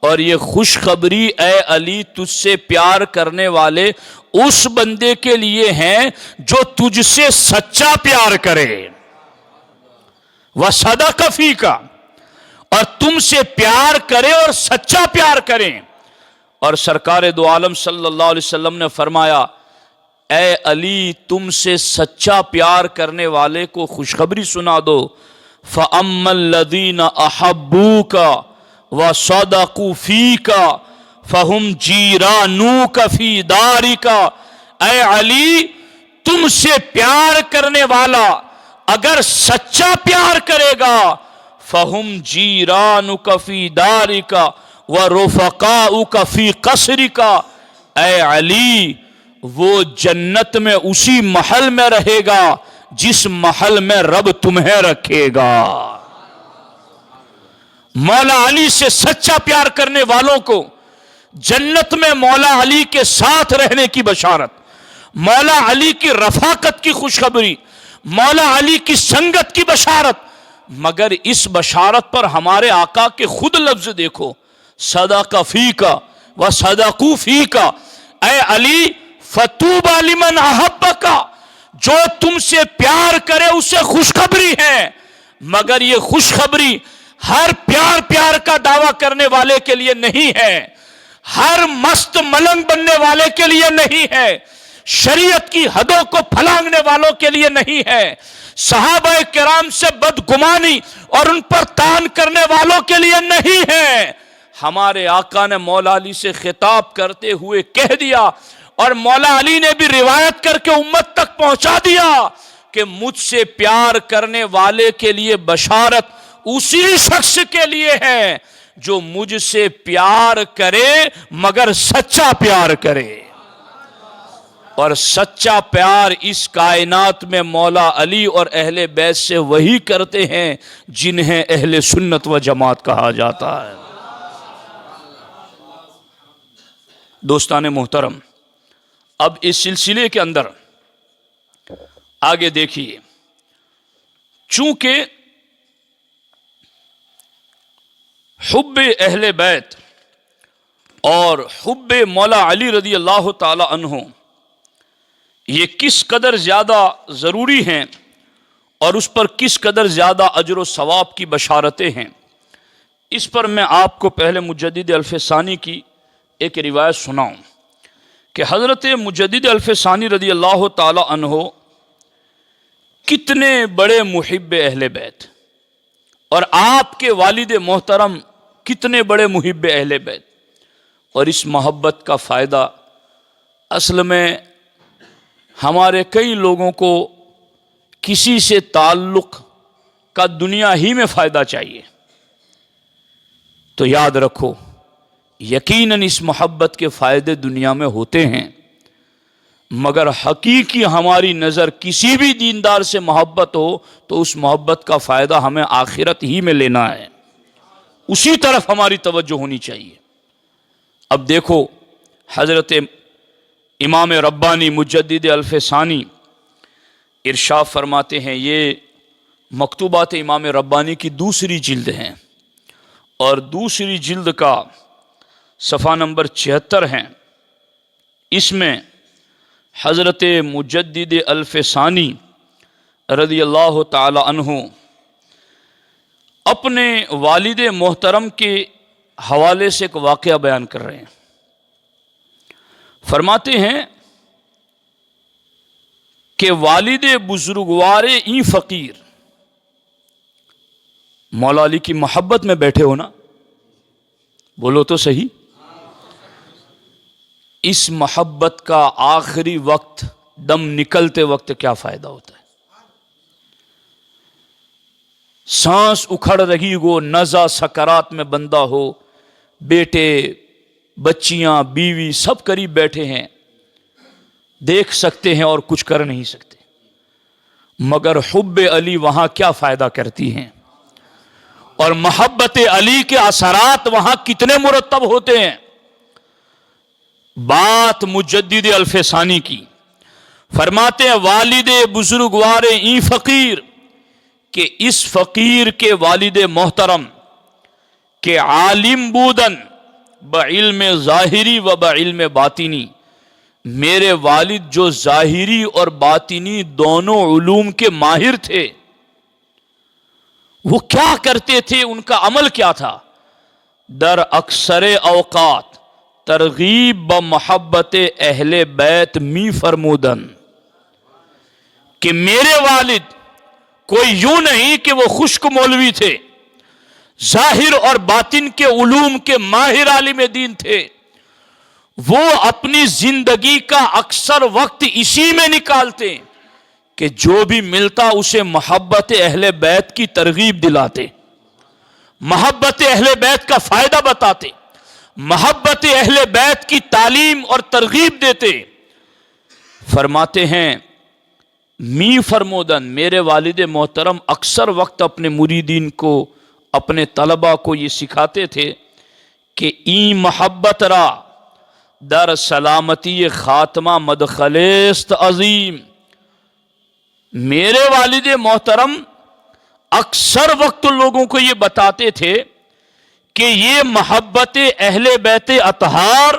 اور یہ خوشخبری اے علی تجھ سے پیار کرنے والے اس بندے کے لیے ہیں جو تجھ سے سچا پیار کرے، وصدق فیک، اور تم سے پیار کرے اور سچا پیار کرے۔ اور سرکار دو عالم صلی اللہ علیہ وسلم نے فرمایا، اے علی تم سے سچا پیار کرنے والے کو خوشخبری سنا دو، فَأَمَّا الَّذِينَ أَحَبُّوكَ وَصَدَقُوا فِيكَ فَهُمْ جِيرَانُوكَ فِي دَارِكَ، اے علی تم سے پیار کرنے والا اگر سچا پیار کرے گا، فَهُمْ جِيرَانُكَ فِي دَارِكَ وَرُفَقَاؤُكَ فِي قَصْرِكَ، اے علی وہ جنت میں اسی محل میں رہے گا جس محل میں رب تمہیں رکھے گا۔ مولا علی سے سچا پیار کرنے والوں کو جنت میں مولا علی کے ساتھ رہنے کی بشارت، مولا علی کی رفاقت کی خوشخبری، مولا علی کی سنگت کی بشارت۔ مگر اس بشارت پر ہمارے آقا کے خود لفظ دیکھو، صدق فیک وصدقوا فیک، اے علی فطوبى لمن احبک، جو تم سے پیار کرے اسے خوشخبری ہے، مگر یہ خوشخبری ہر پیار کا دعویٰ کرنے والے کے لیے نہیں ہے، ہر مست ملنگ بننے والے کے لیے نہیں ہے، شریعت کی حدوں کو پھلانگنے والوں کے لیے نہیں ہے، صحابہ کرام سے بدگمانی اور ان پر طعن کرنے والوں کے لیے نہیں ہے۔ ہمارے آقا نے مولا علی سے خطاب کرتے ہوئے کہہ دیا، اور مولا علی نے بھی روایت کر کے امت تک پہنچا دیا کہ مجھ سے پیار کرنے والے کے لیے بشارت اسی شخص کے لیے ہے جو مجھ سے پیار کرے مگر سچا پیار کرے۔ اور سچا پیار اس کائنات میں مولا علی اور اہل بیت سے وہی کرتے ہیں جنہیں اہل سنت و جماعت کہا جاتا ہے۔ دوستان محترم، اب اس سلسلے کے اندر آگے دیکھیے، چونکہ حب اہل بیت اور حب مولا علی رضی اللہ تعالی عنہ یہ کس قدر زیادہ ضروری ہیں اور اس پر کس قدر زیادہ اجر و ثواب کی بشارتیں ہیں، اس پر میں آپ کو پہلے مجدد الف ثانی کی ایک روایت سناؤں کہ حضرت مجدد الف ثانی رضی اللہ تعالی عنہ کتنے بڑے محب اہل بیت، اور آپ کے والد محترم کتنے بڑے محب اہل بیت، اور اس محبت کا فائدہ اصل میں ہمارے کئی لوگوں کو کسی سے تعلق کا دنیا ہی میں فائدہ چاہیے، تو یاد رکھو یقیناً اس محبت کے فائدے دنیا میں ہوتے ہیں، مگر حقیقی ہماری نظر کسی بھی دیندار سے محبت ہو تو اس محبت کا فائدہ ہمیں آخرت ہی میں لینا ہے، اسی طرف ہماری توجہ ہونی چاہیے۔ اب دیکھو حضرت امام ربانی مجدد الف ثانی ارشاد فرماتے ہیں، یہ مکتوبات امام ربانی کی دوسری جلد ہیں، اور دوسری جلد کا صفحہ نمبر 76 ہیں، اس میں حضرت مجدد الف ثانی رضی اللہ تعالی عنہ اپنے والد محترم کے حوالے سے ایک واقعہ بیان کر رہے ہیں۔ فرماتے ہیں کہ والد بزرگوار این فقیر مولا علی کی محبت میں بیٹھے ہو نا؟ بولو تو صحیح۔ اس محبت کا آخری وقت، دم نکلتے وقت کیا فائدہ ہوتا ہے؟ سانس اکھڑ رہی ہو، نزع سکرات میں بندہ ہو، بیٹے بچیاں بیوی سب قریب بیٹھے ہیں، دیکھ سکتے ہیں اور کچھ کر نہیں سکتے، مگر حب علی وہاں کیا فائدہ کرتی ہیں، اور محبت علی کے اثرات وہاں کتنے مرتب ہوتے ہیں۔ بات مجدد الفسانی کی، فرماتے ہیں والد بزرگوار این فقیر، کہ اس فقیر کے والد محترم کہ عالم بودن بعلم ظاہری و بعلم باطنی، میرے والد جو ظاہری اور باطنی دونوں علوم کے ماہر تھے، وہ کیا کرتے تھے، ان کا عمل کیا تھا؟ در اکثر اوقات ترغیب بمحبت اہل بیت می فرمودن، کہ میرے والد کوئی یوں نہیں کہ وہ خشک مولوی تھے، ظاہر اور باطن کے علوم کے ماہر عالم دین تھے، وہ اپنی زندگی کا اکثر وقت اسی میں نکالتے کہ جو بھی ملتا اسے محبت اہل بیت کی ترغیب دلاتے، محبت اہل بیت کا فائدہ بتاتے، محبت اہل بیت کی تعلیم اور ترغیب دیتے۔ فرماتے ہیں می فرمودن، میرے والد محترم اکثر وقت اپنے مریدین کو، اپنے طلبہ کو یہ سکھاتے تھے کہ این محبت را در سلامتی خاتمہ مدخلیست عظیم۔ میرے والد محترم اکثر وقت لوگوں کو یہ بتاتے تھے کہ یہ محبت اہل بیت اطہار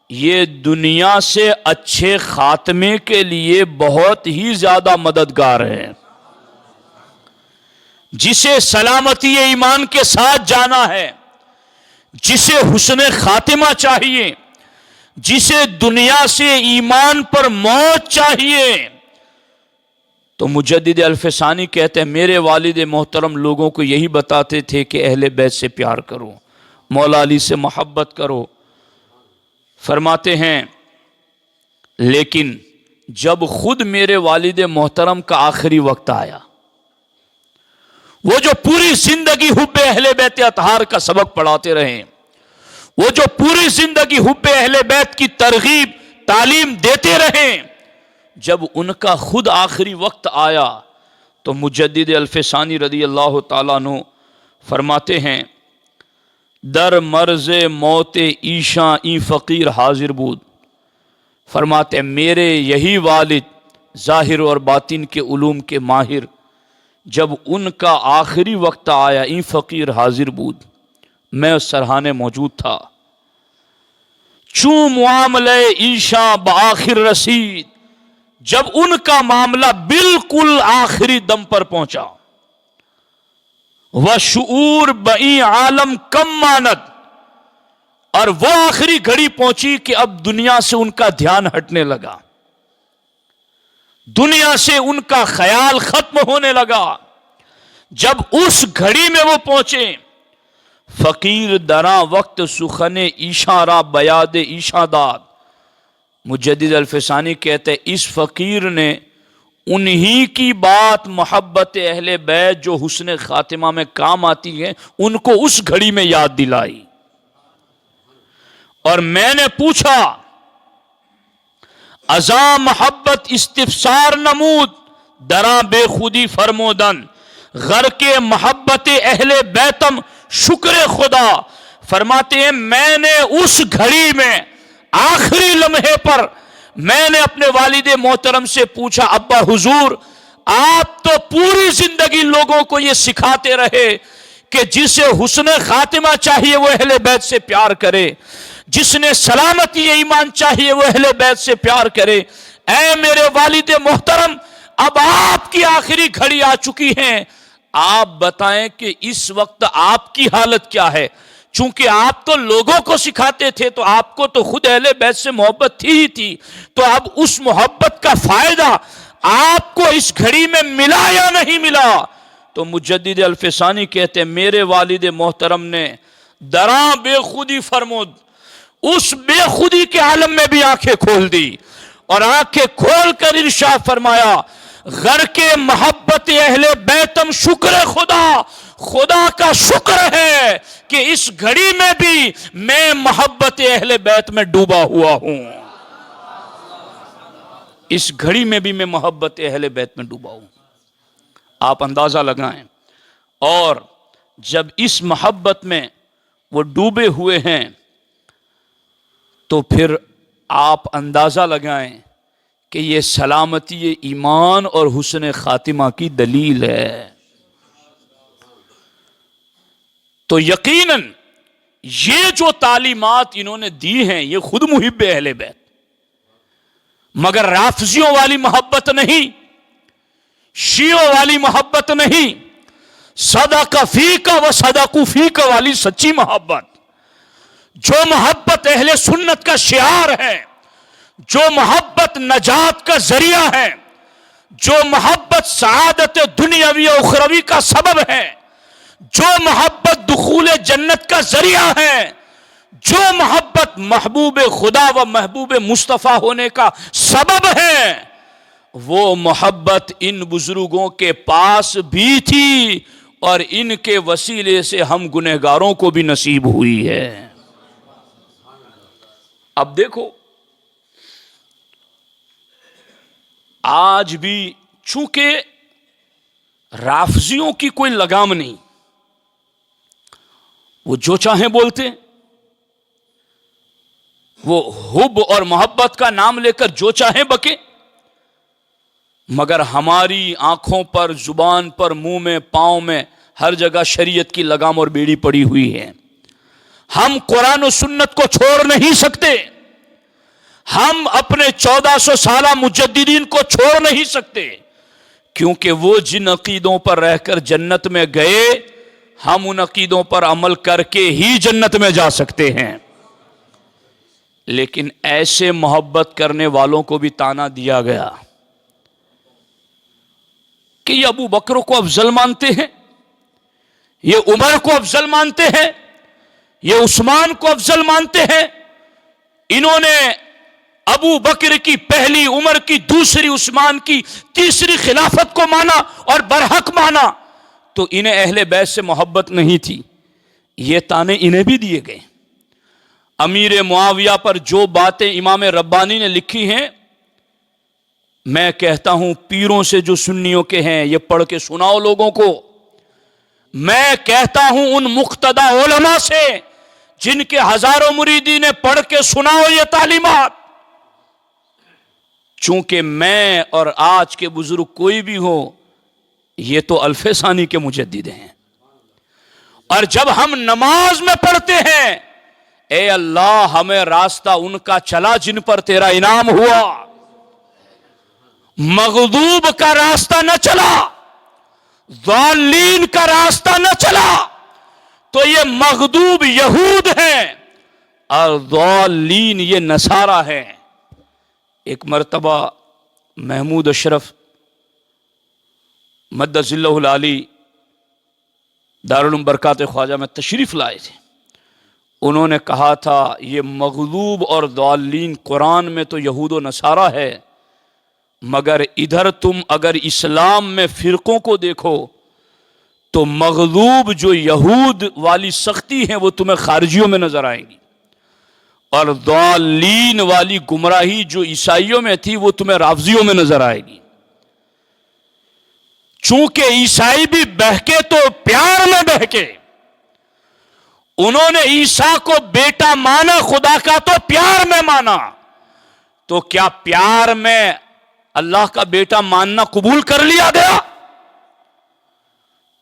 یہ دنیا سے اچھے خاتمے کے لیے بہت ہی زیادہ مددگار ہے۔ جسے سلامتی ایمان کے ساتھ جانا ہے، جسے حسن خاتمہ چاہیے، جسے دنیا سے ایمان پر موت چاہیے، تو مجدد الفسانی کہتے ہیں میرے والد محترم لوگوں کو یہی بتاتے تھے کہ اہل بیت سے پیار کرو، مولا علی سے محبت کرو۔ فرماتے ہیں لیکن جب خود میرے والد محترم کا آخری وقت آیا، وہ جو پوری زندگی حب اہل بیت اطہار کا سبق پڑھاتے رہے، وہ جو پوری زندگی حب اہل بیت کی ترغیب تعلیم دیتے رہے، جب ان کا خود آخری وقت آیا تو مجدد الفسانی رضی اللہ تعالیٰ عنہ فرماتے ہیں در مرز موت ایشاں این فقیر حاضر بود۔ فرماتے ہیں میرے یہی والد ظاہر اور باطن کے علوم کے ماہر، جب ان کا آخری وقت آیا این فقیر حاضر بود، میں اس سرحانے موجود تھا۔ چوں معاملہ ایشاں بآخر رسید، جب ان کا معاملہ بالکل آخری دم پر پہنچا، وہ شعور بئی عالم کم ماند، اور وہ آخری گھڑی پہنچی کہ اب دنیا سے ان کا دھیان ہٹنے لگا، دنیا سے ان کا خیال ختم ہونے لگا۔ جب اس گھڑی میں وہ پہنچے، فقیر درا وقت سخن ایشاں را بیاد ایشاں داد۔ مجدد الفسانی کہتے ہیں اس فقیر نے انہی کی بات محبت اہل بیت جو حسن خاتمہ میں کام آتی ہے ان کو اس گھڑی میں یاد دلائی، اور میں نے پوچھا ازاں محبت استفسار نمود درا بے خودی فرمودن، غر کے محبت اہل بیتم شکر خدا۔ فرماتے ہیں میں نے اس گھڑی میں آخری لمحے پر میں نے اپنے والد محترم سے پوچھا ابا حضور آپ تو پوری زندگی لوگوں کو یہ سکھاتے رہے کہ جسے حسن خاتمہ چاہیے وہ اہل بیت سے پیار کرے، جس نے سلامتی ایمان چاہیے وہ اہل بیت سے پیار کرے۔ اے میرے والد محترم اب آپ کی آخری گھڑی آ چکی ہے، آپ بتائیں کہ اس وقت آپ کی حالت کیا ہے؟ چونکہ آپ تو لوگوں کو سکھاتے تھے تو آپ کو تو خود اہل بیت سے محبت تھی ہی تھی، تو اب اس محبت کا فائدہ آپ کو اس گھڑی میں ملا یا نہیں ملا؟ تو مجدد الفسانی کہتے ہیں میرے والد محترم نے دراں بے خودی فرمود، اس بے خودی کے عالم میں بھی آنکھیں کھول دی، اور آنکھیں کھول کر ارشاد فرمایا غر کے محبت اہل بیتم شکر خدا، خدا کا شکر ہے کہ اس گھڑی میں بھی میں محبت اہل بیت میں ڈوبا ہوا ہوں، اس گھڑی میں بھی میں محبت اہل بیت میں ڈوبا ہوں۔ آپ اندازہ لگائیں، اور جب اس محبت میں وہ ڈوبے ہوئے ہیں تو پھر آپ اندازہ لگائیں کہ یہ سلامتی ایمان اور حسن خاتمہ کی دلیل ہے۔ تو یقیناً یہ جو تعلیمات انہوں نے دی ہیں یہ خود محب اہل بیت، مگر رافضیوں والی محبت نہیں، شیعوں والی محبت نہیں، صدق فیک و صدق فیک والی سچی محبت، جو محبت اہل سنت کا شعار ہے، جو محبت نجات کا ذریعہ ہے، جو محبت سعادت دنیاوی و اخروی کا سبب ہے، جو محبت دخول جنت کا ذریعہ ہے، جو محبت محبوب خدا و محبوب مصطفیٰ ہونے کا سبب ہے، وہ محبت ان بزرگوں کے پاس بھی تھی اور ان کے وسیلے سے ہم گنہگاروں کو بھی نصیب ہوئی ہے۔ اب دیکھو آج بھی چونکہ رافضیوں کی کوئی لگام نہیں، وہ جو چاہیں بولتے، وہ حب اور محبت کا نام لے کر جو چاہیں بکے، مگر ہماری آنکھوں پر، زبان پر، منہ میں، پاؤں میں ہر جگہ شریعت کی لگام اور بیڑی پڑی ہوئی ہے۔ ہم قرآن و سنت کو چھوڑ نہیں سکتے، ہم اپنے 1400 سالہ مجددین کو چھوڑ نہیں سکتے، کیونکہ وہ جن عقیدوں پر رہ کر جنت میں گئے، ہم ان عقیدوں پر عمل کر کے ہی جنت میں جا سکتے ہیں۔ لیکن ایسے محبت کرنے والوں کو بھی طعنہ دیا گیا کہ یہ ابو بکر کو افضل مانتے ہیں، یہ عمر کو افضل مانتے ہیں، یہ عثمان کو افضل مانتے ہیں، انہوں نے ابو بکر کی پہلی، عمر کی دوسری، عثمان کی تیسری خلافت کو مانا اور برحق مانا، تو انہیں اہل بیت سے محبت نہیں تھی۔ یہ طعنے انہیں بھی دیے گئے۔ امیر معاویہ پر جو باتیں امام ربانی نے لکھی ہیں، میں کہتا ہوں پیروں سے جو سنیوں کے ہیں یہ پڑھ کے سناؤ لوگوں کو۔ میں کہتا ہوں ان مقتدی علماء سے جن کے ہزاروں مریدین نے پڑھ کے سناؤ یہ تعلیمات۔ چونکہ میں اور آج کے بزرگ کوئی بھی ہو، یہ تو الفسانی کے مجدد ہیں، اور جب ہم نماز میں پڑھتے ہیں اے اللہ ہمیں راستہ ان کا چلا جن پر تیرا انعام ہوا، مغضوب کا راستہ نہ چلا، ضالین کا راستہ نہ چلا، تو یہ مغضوب یہود ہیں اور ضالین یہ نصارہ ہیں۔ ایک مرتبہ محمود اشرف مد ظلہ العالی دارالعلوم برکات خواجہ میں تشریف لائے تھے، انہوں نے کہا تھا یہ مغضوب اور ضالین قرآن میں تو یہود و نصارہ ہے، مگر ادھر تم اگر اسلام میں فرقوں کو دیکھو تو مغضوب جو یہود والی سختی ہیں وہ تمہیں خارجیوں میں نظر آئیں گی، اور ضالین والی گمراہی جو عیسائیوں میں تھی وہ تمہیں رافضیوں میں نظر آئے گی۔ چونکہ عیسائی بھی بہکے تو پیار میں بہکے، انہوں نے عیسیٰ کو بیٹا مانا خدا کا تو پیار میں مانا، تو کیا پیار میں اللہ کا بیٹا ماننا قبول کر لیا گیا؟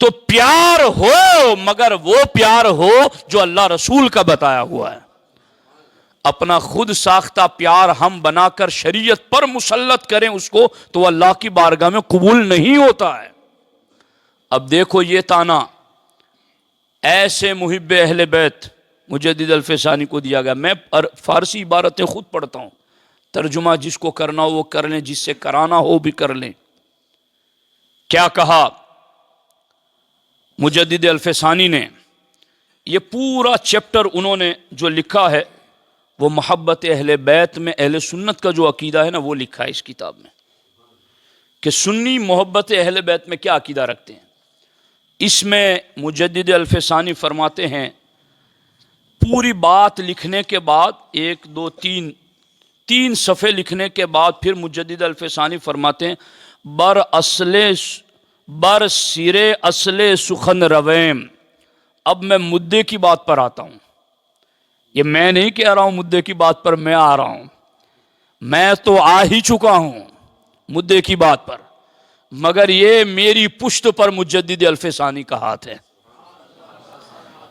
تو پیار ہو، مگر وہ پیار ہو جو اللہ رسول کا بتایا ہوا ہے۔ اپنا خود ساختہ پیار ہم بنا کر شریعت پر مسلط کریں اس کو تو اللہ کی بارگاہ میں قبول نہیں ہوتا ہے۔ اب دیکھو یہ طعنہ ایسے محب اہل بیت مجدد الفسانی کو دیا گیا۔ میں فارسی عبارتیں خود پڑھتا ہوں، ترجمہ جس کو کرنا ہو وہ کر لیں، جس سے کرانا ہو بھی کر لیں۔ کیا کہا؟ مجدد الفسانی نے یہ پورا چیپٹر انہوں نے جو لکھا ہے وہ محبت اہل بیت میں اہل سنت کا جو عقیدہ ہے نا وہ لکھا ہے اس کتاب میں، کہ سنی محبت اہل بیت میں کیا عقیدہ رکھتے ہیں۔ اس میں مجدد الفسانی فرماتے ہیں، پوری بات لکھنے کے بعد تین صفحے لکھنے کے بعد پھر مجدد الفسانی فرماتے ہیں، بر سرے اصل سخن رویم۔ اب میں مدعے کی بات پر آتا ہوں، یہ میں نہیں کہہ رہا ہوں مدعے کی بات پر میں آ رہا ہوں، میں تو آ ہی چکا ہوں مدعے کی بات پر، مگر یہ میری پشت پر مجدد الفسانی کا ہاتھ ہے،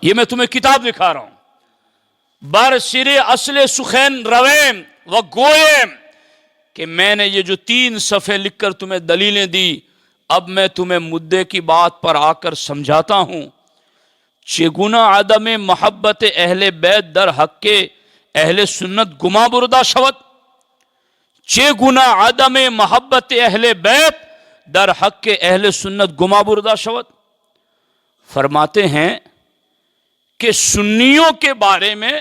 یہ میں تمہیں کتاب دکھا رہا ہوں۔ بر سرے اصل سخن رویم و گویم، کہ میں نے یہ جو 3 صفحے لکھ کر تمہیں دلیلیں دی، اب میں تمہیں مدعے کی بات پر آ کر سمجھاتا ہوں۔ چگونه عدم محبت اہل بیت در حق اہل سنت گما بردہ شود، چگونه عدم محبت اہل بیت در حق اہل سنت گما بردہ شود۔ فرماتے ہیں کہ سنیوں کے بارے میں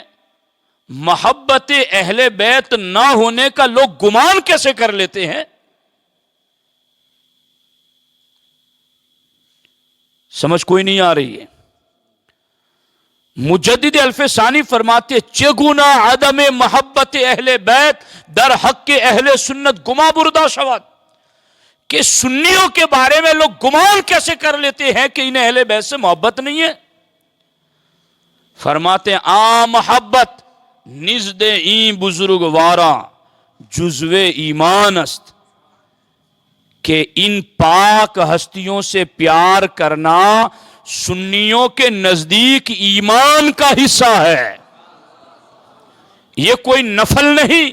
محبت اہل بیت نہ ہونے کا لوگ گمان کیسے کر لیتے ہیں؟ سمجھ کوئی نہیں آ رہی ہے۔ مجدد الفسانی فرماتے چگونه عدم محبت اہل بیت در حق اہل سنت گما بردہ شود، کہ سنیوں کے بارے میں لوگ گمان کیسے کر لیتے ہیں کہ انہیں اہل بیت سے محبت نہیں ہے۔ فرماتے ہیں محبت نزد این بزرگ وارا جزو ایمان است، کہ ان پاک ہستیوں سے پیار کرنا سنیوں کے نزدیک ایمان کا حصہ ہے۔ یہ کوئی نفل نہیں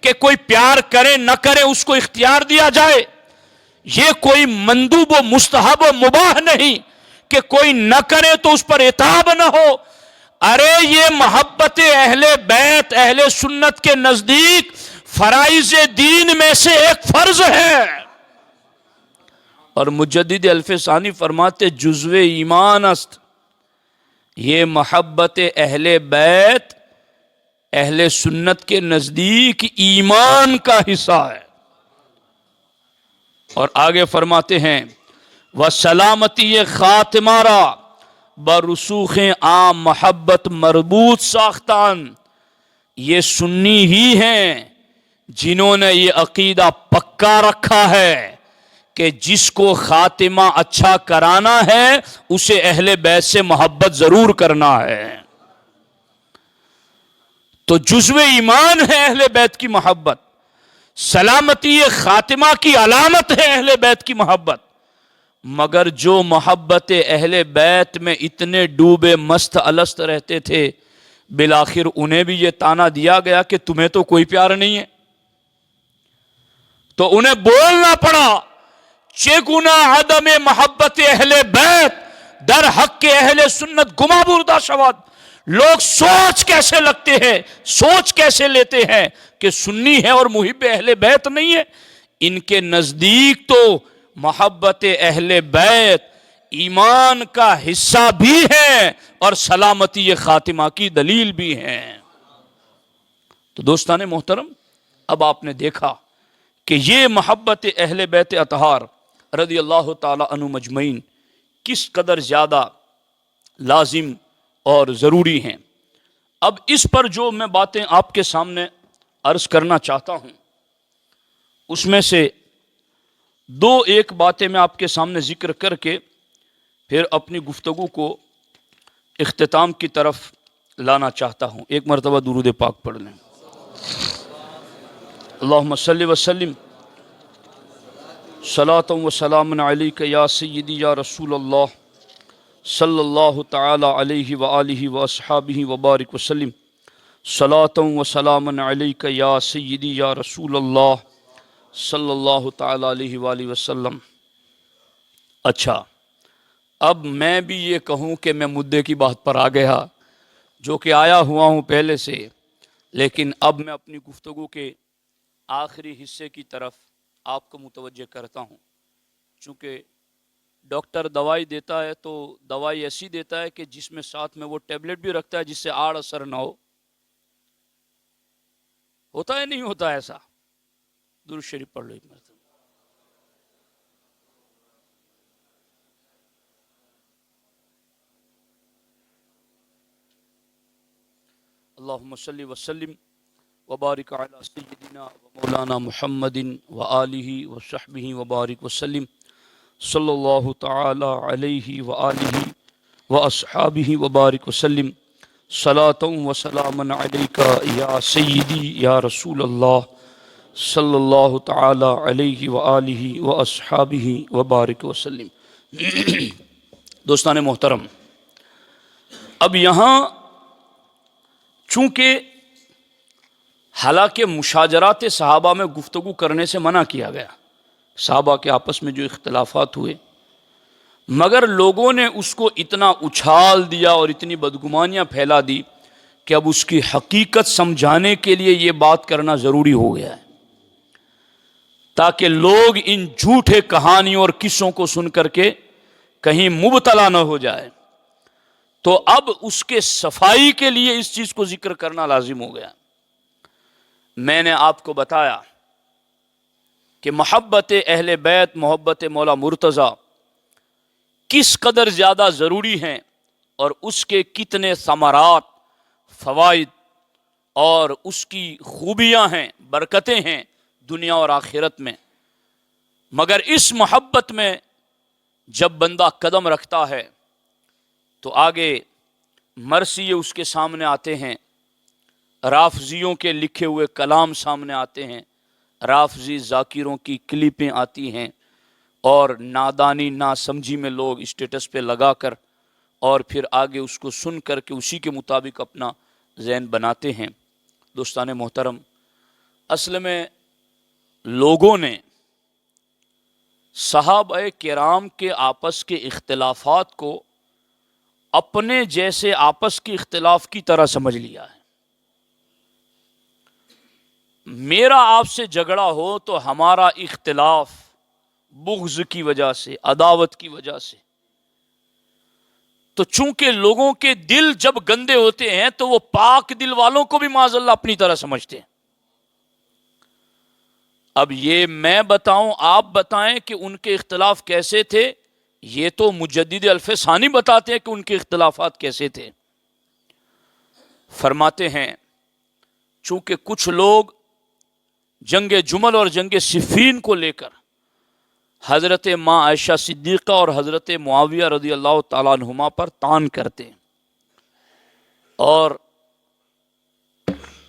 کہ کوئی پیار کرے نہ کرے اس کو اختیار دیا جائے، یہ کوئی مندوب و مستحب و مباح نہیں کہ کوئی نہ کرے تو اس پر عتاب نہ ہو۔ ارے یہ محبت اہل بیت اہل سنت کے نزدیک فرائض دین میں سے ایک فرض ہے۔ اور مجدد الفسانی فرماتے جزو ایمان است، یہ محبت اہل بیت اہل سنت کے نزدیک ایمان کا حصہ ہے۔ اور آگے فرماتے ہیں وَسَلَامَتِي خاتمہ را برسوخ عام محبت مربوط ساختان، یہ سنی ہی ہیں جنہوں نے یہ عقیدہ پکا رکھا ہے کہ جس کو خاتمہ اچھا کرانا ہے اسے اہل بیت سے محبت ضرور کرنا ہے۔ تو جزو ایمان ہے اہل بیت کی محبت، سلامتی خاتمہ کی علامت ہے اہل بیت کی محبت۔ مگر جو محبت اہل بیت میں اتنے ڈوبے مست الست رہتے تھے، بالآخر انہیں بھی یہ تانا دیا گیا کہ تمہیں تو کوئی پیار نہیں ہے، تو انہیں بولنا پڑا چگونه عدم محبت اہل بیت در حق اہل سنت گما بردہ شود۔ لوگ سوچ کیسے لگتے ہیں، سوچ کیسے لیتے ہیں کہ سنی ہے اور محب اہل بیت نہیں ہے؟ ان کے نزدیک تو محبت اہل بیت ایمان کا حصہ بھی ہے اور سلامتی خاتمہ کی دلیل بھی ہے۔ تو دوستان محترم، اب آپ نے دیکھا کہ یہ محبت اہل بیت اطہار رضی اللہ تعالی عنہ مجمعین کس قدر زیادہ لازم اور ضروری ہیں۔ اب اس پر جو میں باتیں آپ کے سامنے عرض کرنا چاہتا ہوں، اس میں سے ایک باتیں میں آپ کے سامنے ذکر کر کے پھر اپنی گفتگو کو اختتام کی طرف لانا چاہتا ہوں۔ ایک مرتبہ درود پاک پڑھ لیں۔ اللہم صلی وسلم صلاۃ و سلام علیک یا سیدی یا رسول اللہ صلی اللہ تعالی علیہ وآلہ واصحابہ وبارک وسلم، صلاۃ و سلام علیک یا سیدی یا رسول اللہ صلی اللہ تعالی علیہ وآلہ وسلم۔ اچھا، اب میں بھی یہ کہوں کہ میں مدعے کی بات پر آ گیا، جو کہ آیا ہوا ہوں پہلے سے، لیکن اب میں اپنی گفتگو کے آخری حصے کی طرف آپ کو متوجہ کرتا ہوں، چونکہ ڈاکٹر دوائی دیتا ہے تو دوائی ایسی دیتا ہے کہ جس میں ساتھ میں وہ ٹیبلٹ بھی رکھتا ہے جس سے آڑ اثر نہ ہو. ہوتا ہے نہیں ہوتا ایسا؟ درود شریف پڑھ لو ایک مرتبہ. اللہم صلی وسلم وبارک علی سیدنا و مولانا محمد و آلہ و صحبہ وبارک وسلم صلی اللہ تعالی علیہ وآلہ و اصحابہ وبارک وسلم. صلاۃ و سلام علیکہ یا سیدی یا رسول اللہ صلی اللہ تعالی علیہ وآلہ و اصحابہ وبارک وسلم. دوستان محترم، اب یہاں چونکہ حالانکہ مشاجرات صحابہ میں گفتگو کرنے سے منع کیا گیا، صحابہ کے آپس میں جو اختلافات ہوئے، مگر لوگوں نے اس کو اتنا اچھال دیا اور اتنی بدگمانیاں پھیلا دی کہ اب اس کی حقیقت سمجھانے کے لیے یہ بات کرنا ضروری ہو گیا ہے، تاکہ لوگ ان جھوٹے کہانیوں اور قصوں کو سن کر کے کہیں مبتلا نہ ہو جائے. تو اب اس کے صفائی کے لیے اس چیز کو ذکر کرنا لازم ہو گیا. میں نے آپ کو بتایا کہ محبت اہل بیت، محبت مولا مرتضیٰ کس قدر زیادہ ضروری ہیں اور اس کے کتنے ثمرات، فوائد اور اس کی خوبیاں ہیں، برکتیں ہیں دنیا اور آخرت میں. مگر اس محبت میں جب بندہ قدم رکھتا ہے تو آگے مرثیے اس کے سامنے آتے ہیں، رافضیوں کے لکھے ہوئے کلام سامنے آتے ہیں، رافضی ذاکروں کی کلپیں آتی ہیں، اور نادانی ناسمجھی میں لوگ اسٹیٹس پہ لگا کر اور پھر آگے اس کو سن کر کے اسی کے مطابق اپنا ذہن بناتے ہیں. دوستان محترم، اصل میں لوگوں نے صحابہ کرام کے آپس کے اختلافات کو اپنے جیسے آپس کے اختلاف کی طرح سمجھ لیا ہے. میرا آپ سے جھگڑا ہو تو ہمارا اختلاف بغض کی وجہ سے، عداوت کی وجہ سے، تو چونکہ لوگوں کے دل جب گندے ہوتے ہیں تو وہ پاک دل والوں کو بھی معاذ اللہ اپنی طرح سمجھتے ہیں. اب یہ میں بتاؤں، آپ بتائیں کہ ان کے اختلاف کیسے تھے؟ یہ تو مجدد الفسانی بتاتے ہیں کہ ان کے اختلافات کیسے تھے. فرماتے ہیں چونکہ کچھ لوگ جنگ جمل اور جنگ صفین کو لے کر حضرت ماں عائشہ صدیقہ اور حضرت معاویہ رضی اللہ تعالیٰ عنہما پر طعن کرتے ہیں، اور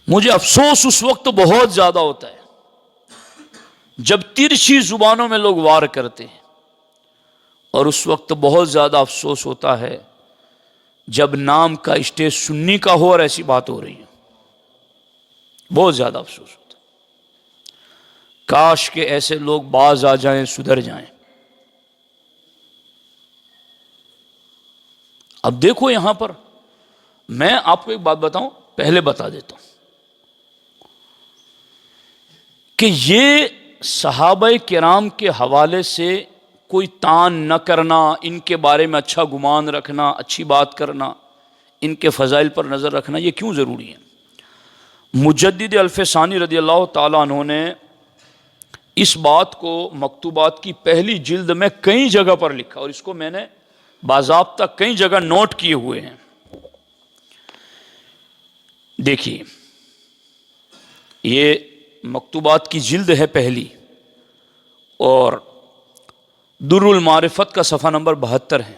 مجھے افسوس اس وقت بہت زیادہ ہوتا ہے جب ترچھی زبانوں میں لوگ وار کرتے ہیں، اور اس وقت بہت زیادہ افسوس ہوتا ہے جب نام کا اسٹیج سنی کا ہو اور ایسی بات ہو رہی ہے. بہت زیادہ افسوس ہوتا ہے. کاش کہ ایسے لوگ باز آ جائیں، سدھر جائیں. اب دیکھو یہاں پر میں آپ کو ایک بات بتاؤں، پہلے بتا دیتا ہوں کہ یہ صحابہ کرام کے حوالے سے کوئی طعن نہ کرنا، ان کے بارے میں اچھا گمان رکھنا، اچھی بات کرنا، ان کے فضائل پر نظر رکھنا، یہ کیوں ضروری ہے؟ مجدد الفسانی رضی اللہ تعالیٰ عنہ نے اس بات کو مکتوبات کی پہلی جلد میں کئی جگہ پر لکھا، اور اس کو میں نے باضابطہ کئی جگہ نوٹ کیے ہوئے ہیں. دیکھیے، یہ مکتوبات کی جلد ہے پہلی، اور در المعرفت کا صفحہ نمبر 72 ہے.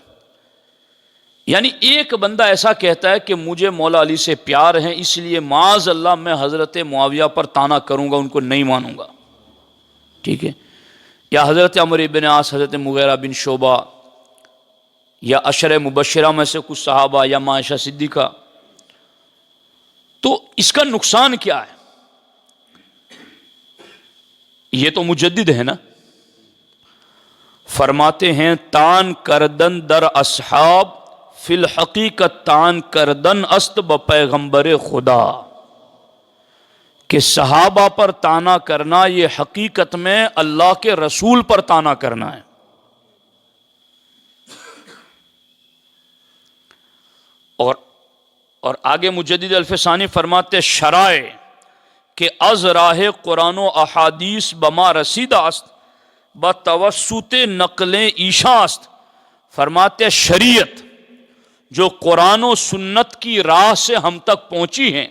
یعنی ایک بندہ ایسا کہتا ہے کہ مجھے مولا علی سے پیار ہے، اس لیے معاذ اللہ میں حضرت معاویہ پر طعنہ کروں گا، ان کو نہیں مانوں گا. ٹھیک ہے؟ یا حضرت عمرو بن عاص، حضرت مغیرہ بن شعبہ، یا عشرہ مبشرہ میں سے کچھ صحابہ، یا ماں عائشہ صدیقہ. تو اس کا نقصان کیا ہے؟ یہ تو مجدد ہے نا. فرماتے ہیں طعن کردن در اصحاب فی الحقیقت طعن کردن است بپیغمبر خدا، کہ صحابہ پر طعنہ کرنا یہ حقیقت میں اللہ کے رسول پر طعنہ کرنا ہے. اور آگے مجدد الفسانی فرماتے شرائع کہ از راہ قرآن و احادیث بما رسیدہ است بتوسط نقل ایشا است. فرماتے شریعت جو قرآن و سنت کی راہ سے ہم تک پہنچی ہیں،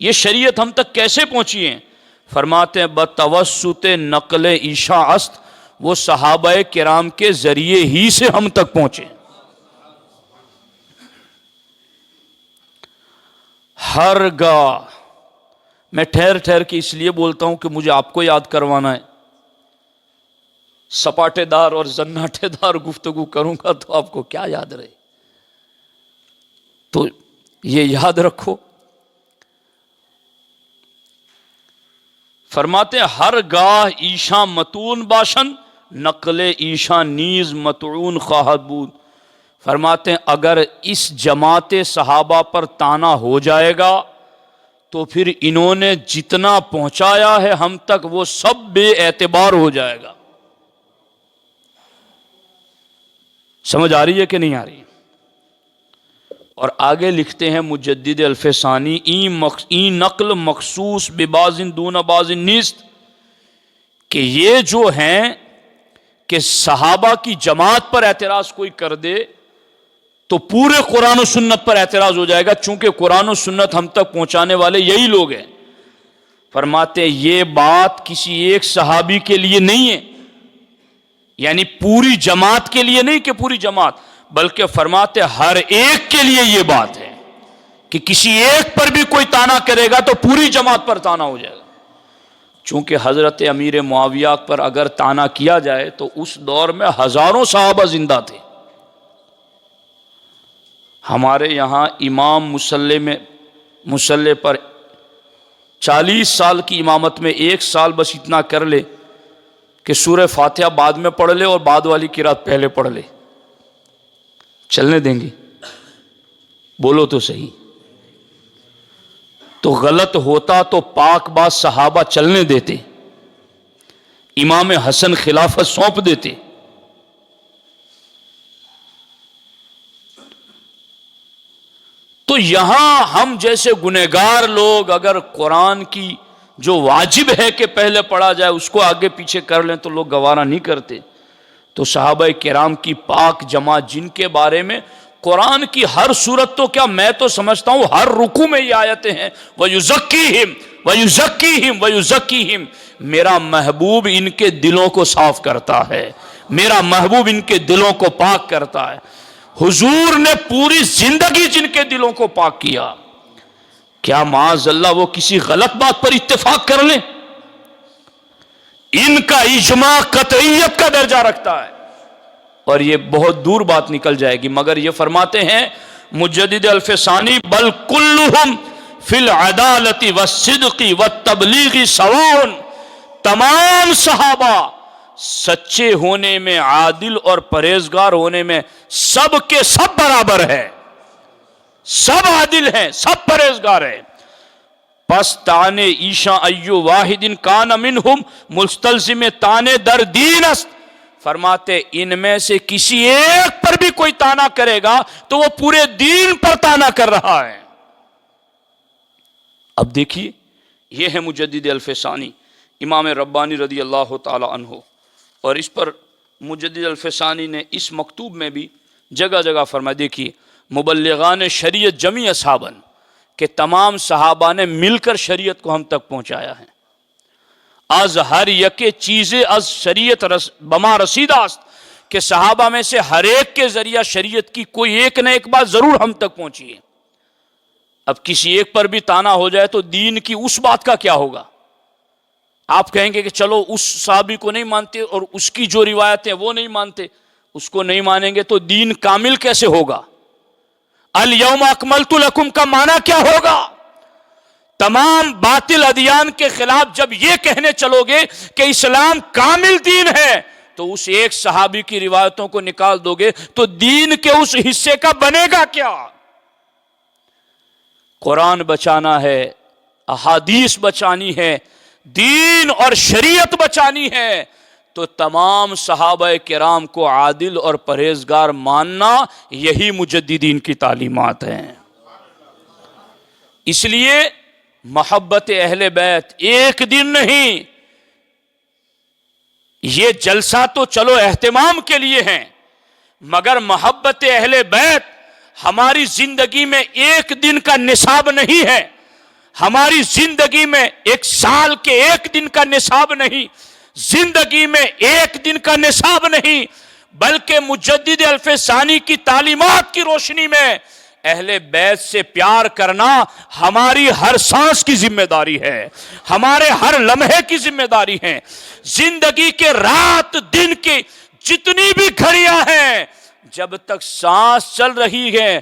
یہ شریعت ہم تک کیسے پہنچی ہیں؟ فرماتے ہیں بتوسط نقل ایشا است، وہ صحابہ کرام کے ذریعے ہی سے ہم تک پہنچے. ہرگاہ، میں ٹھہر ٹھہر کے اس لیے بولتا ہوں کہ مجھے آپ کو یاد کروانا ہے، سپاٹے دار اور زناٹے دار گفتگو کروں گا تو آپ کو کیا یاد رہے. تو یہ یاد رکھو. فرماتے ہر گاہ ایشاں متون باشن نقل ایشاں نیز متعون خواہد بود. فرماتے ہیں اگر اس جماعت صحابہ پر تانا ہو جائے گا تو پھر انہوں نے جتنا پہنچایا ہے ہم تک وہ سب بے اعتبار ہو جائے گا. سمجھ آ رہی ہے کہ نہیں آ رہی؟ اور آگے لکھتے ہیں مجدد الفسانی این نقل مخصوص ببعض دون بعض نیست، کہ یہ جو ہیں کہ صحابہ کی جماعت پر اعتراض کوئی کر دے تو پورے قرآن و سنت پر اعتراض ہو جائے گا، چونکہ قرآن و سنت ہم تک پہنچانے والے یہی لوگ ہیں. فرماتے یہ بات کسی ایک صحابی کے لیے نہیں ہے، یعنی پوری جماعت کے لیے نہیں کہ پوری جماعت، بلکہ فرماتے ہر ایک کے لیے یہ بات ہے کہ کسی ایک پر بھی کوئی تانا کرے گا تو پوری جماعت پر تانا ہو جائے گا. چونکہ حضرت امیر معاویہ پر اگر تانا کیا جائے تو اس دور میں ہزاروں صحابہ زندہ تھے. ہمارے یہاں امام مصلی پر 40 سال کی امامت میں 1 سال بس اتنا کر لے کہ سورہ فاتحہ بعد میں پڑھ لے اور بعد والی قرات پہلے پڑھ لے، چلنے دیں گے؟ بولو تو صحیح. تو غلط ہوتا تو پاک باز صحابہ چلنے دیتے، امام حسن خلافت سونپ دیتے. تو یہاں ہم جیسے گنہگار لوگ اگر قرآن کی جو واجب ہے کہ پہلے پڑھا جائے اس کو آگے پیچھے کر لیں تو لوگ گوارا نہیں کرتے. تو صحابہ کرام کی پاک جماعت جن کے بارے میں قرآن کی ہر صورت، تو کیا میں تو سمجھتا ہوں ہر رکوع میں یہ آیتیں ہیں وَيُزَكِّيهِمْ وَيُزَكِّيهِمْ وَيُزَكِّيهِمْ، میرا محبوب ان کے دلوں کو صاف کرتا ہے، میرا محبوب ان کے دلوں کو پاک کرتا ہے. حضور نے پوری زندگی جن کے دلوں کو پاک کیا، کیا معاذ اللہ وہ کسی غلط بات پر اتفاق کر لیں؟ ان کا اجماع قطعیت کا درجہ رکھتا ہے، اور یہ بہت دور بات نکل جائے گی. مگر یہ فرماتے ہیں مجدد الفسانی بل کلہم فی العدالت والصدق والتبلیغ سواء، تمام صحابہ سچے ہونے میں، عادل اور پرہیزگار ہونے میں سب کے سب برابر ہے، سب عادل ہیں، سب پرہیزگار ہیں. پس تانے ایشا ایو واحد کان منہم مستلزم تانے در دین است. فرماتے ان میں سے کسی ایک پر بھی کوئی تانا کرے گا تو وہ پورے دین پر تانا کر رہا ہے. اب دیکھیے یہ ہے مجدد الفسانی امام ربانی رضی اللہ تعالی عنہ، اور اس پر مجدد الفسانی نے اس مکتوب میں بھی جگہ جگہ فرمایا. دیکھیے مبلغان شریعت جمی اصحابن، کہ تمام صحابہ نے مل کر شریعت کو ہم تک پہنچایا ہے. از ہر یکے چیزیں از شریعت بما رسیدہ است، کہ صحابہ میں سے ہر ایک کے ذریعہ شریعت کی کوئی ایک نہ ایک بات ضرور ہم تک پہنچی ہے. اب کسی ایک پر بھی تانا ہو جائے تو دین کی اس بات کا کیا ہوگا؟ آپ کہیں گے کہ چلو اس صحابی کو نہیں مانتے اور اس کی جو روایتیں وہ نہیں مانتے، اس کو نہیں مانیں گے تو دین کامل کیسے ہوگا؟ الیوم اکملت لکم کا معنی کیا ہوگا؟ تمام باطل ادیان کے خلاف جب یہ کہنے چلو گے کہ اسلام کامل دین ہے تو اس ایک صحابی کی روایتوں کو نکال دو گے تو دین کے اس حصے کا بنے گا کیا؟ قرآن بچانا ہے، احادیث بچانی ہے، دین اور شریعت بچانی ہے، تو تمام صحابہ کرام کو عادل اور پرہیزگار ماننا یہی مجددین کی تعلیمات ہیں۔ اس لیے محبت اہل بیت ایک دن نہیں، یہ جلسہ تو چلو اہتمام کے لیے ہیں، مگر محبت اہل بیت ہماری زندگی میں ایک دن کا نصاب نہیں ہے، ہماری زندگی میں ایک سال کے ایک دن کا نصاب نہیں، زندگی میں ایک دن کا نصاب نہیں، بلکہ مجدد الف ثانی کی تعلیمات کی روشنی میں اہل بیت سے پیار کرنا ہماری ہر سانس کی ذمہ داری ہے، ہمارے ہر لمحے کی ذمہ داری ہے۔ زندگی کے رات دن کی جتنی بھی گھڑیاں ہیں، جب تک سانس چل رہی ہے،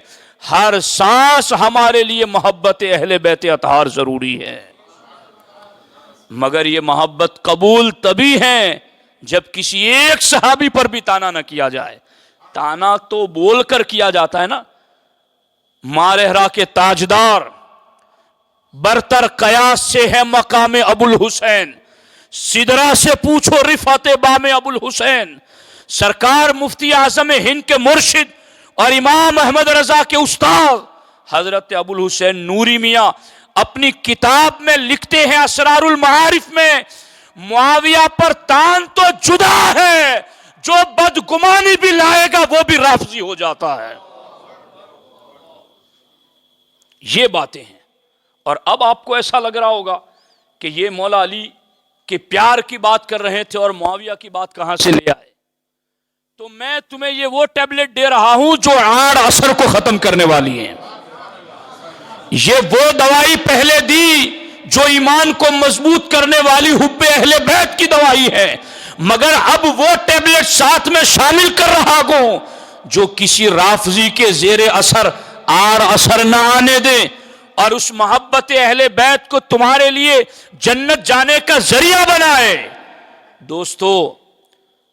ہر سانس ہمارے لیے محبت اہل بیت اطہار ضروری ہے۔ مگر یہ محبت قبول تبھی ہے جب کسی ایک صحابی پر بھی تانا نہ کیا جائے۔ تانا تو بول کر کیا جاتا ہے نا۔ مارہرا کے تاجدار برتر قیاس سے ہے مقام ابو الحسین، سدرا سے پوچھو رفعت بام ابو الحسین۔ سرکار مفتی اعظم ہند کے مرشد اور امام احمد رضا کے استاد حضرت ابو الحسین نوری میاں اپنی کتاب میں لکھتے ہیں اسرار المعارف میں، معاویہ پر تان تو جدا ہے، جو بدگمانی بھی لائے گا وہ بھی رافضی ہو جاتا ہے۔ یہ باتیں ہیں۔ اور اب آپ کو ایسا لگ رہا ہوگا کہ یہ مولا علی کے پیار کی بات کر رہے تھے اور معاویہ کی بات کہاں سے لے آئے؟ تو میں تمہیں یہ وہ ٹیبلٹ دے رہا ہوں جو آڑ اثر کو ختم کرنے والی ہے۔ یہ وہ دوائی پہلے دی جو ایمان کو مضبوط کرنے والی حب اہل بیت کی دوائی ہے، مگر اب وہ ٹیبلٹ ساتھ میں شامل کر رہا ہوں جو کسی رافضی کے زیر اثر آڑ اثر نہ آنے دیں اور اس محبت اہل بیت کو تمہارے لیے جنت جانے کا ذریعہ بنائے۔ دوستو،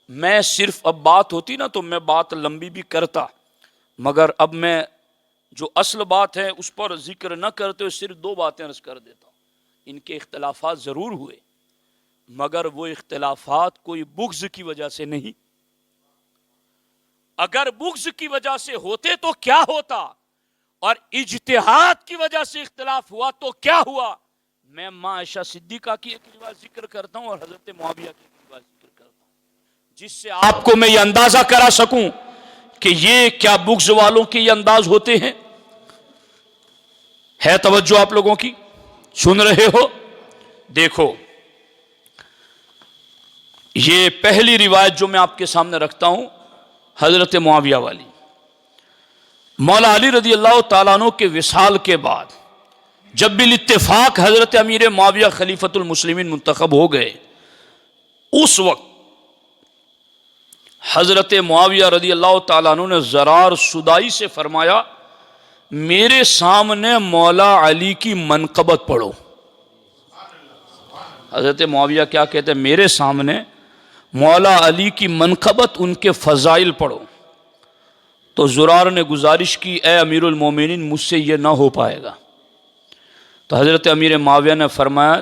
میں صرف اب بات ہوتی نا تو میں بات لمبی بھی کرتا، مگر اب میں جو اصل بات ہے اس پر ذکر نہ کرتے ہوئے صرف دو باتیں عرض کر دیتا ہوں۔ ان کے اختلافات ضرور ہوئے، مگر وہ اختلافات کوئی بغض کی وجہ سے نہیں۔ اگر بغض کی وجہ سے ہوتے تو کیا ہوتا، اور اجتہاد کی وجہ سے اختلاف ہوا تو کیا ہوا؟ میں ماں عائشہ صدیقہ کی ایک روایت ذکر کرتا ہوں اور حضرت معاویہ کی ایک روایت ذکر کرتا ہوں، جس سے آپ کو میں یہ اندازہ کرا سکوں کہ یہ کیا بغض والوں کے یہ انداز ہوتے ہیں۔ ہے توجہ آپ لوگوں کی؟ سن رہے ہو؟ دیکھو، یہ پہلی روایت جو میں آپ کے سامنے رکھتا ہوں حضرت معاویہ والی۔ مولا علی رضی اللہ تعالیٰ عنہ کے وصال کے بعد جب بالاتفاق حضرت امیر معاویہ خلیفۃ المسلمین منتخب ہو گئے، اس وقت حضرت معاویہ رضی اللہ تعالیٰ عنہ نے زرار سدائی سے فرمایا، میرے سامنے مولا علی کی منقبت پڑھو۔ حضرت معاویہ کیا کہتے ہیں؟ میرے سامنے مولا علی کی منقبت، ان کے فضائل پڑھو۔ تو زرار نے گزارش کی، اے امیر المومنین، مجھ سے یہ نہ ہو پائے گا۔ تو حضرت امیر معاویہ نے فرمایا،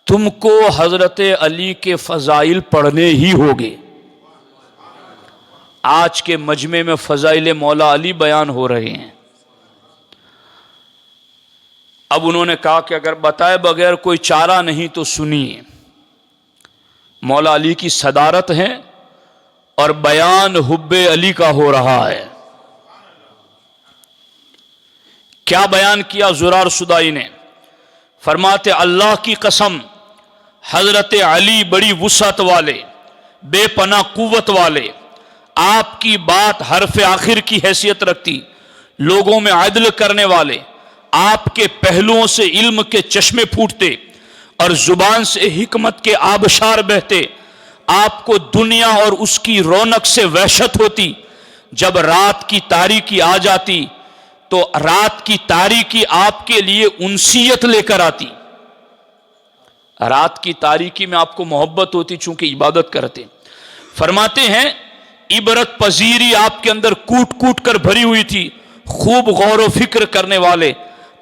تم کو حضرت علی کے فضائل پڑھنے ہی ہوگے۔ آج کے مجمع میں فضائل مولا علی بیان ہو رہے ہیں۔ اب انہوں نے کہا کہ اگر بتائے بغیر کوئی چارہ نہیں تو سنیے، مولا علی کی صدارت ہے اور بیان حب علی کا ہو رہا ہے۔ کیا بیان کیا زرار سدائی نے؟ فرماتے، اللہ کی قسم، حضرت علی بڑی وسعت والے، بے پناہ قوت والے، آپ کی بات حرف آخر کی حیثیت رکھتی، لوگوں میں عدل کرنے والے، آپ کے پہلوؤں سے علم کے چشمے پھوٹتے اور زبان سے حکمت کے آبشار بہتے۔ آپ کو دنیا اور اس کی رونق سے وحشت ہوتی۔ جب رات کی تاریکی آ جاتی تو رات کی تاریکی آپ کے لیے انسیت لے کر آتی۔ رات کی تاریکی میں آپ کو محبت ہوتی چونکہ عبادت کرتے۔ فرماتے ہیں عبرت پذیری آپ کے اندر کوٹ کوٹ کر بھری ہوئی تھی، خوب غور و فکر کرنے والے۔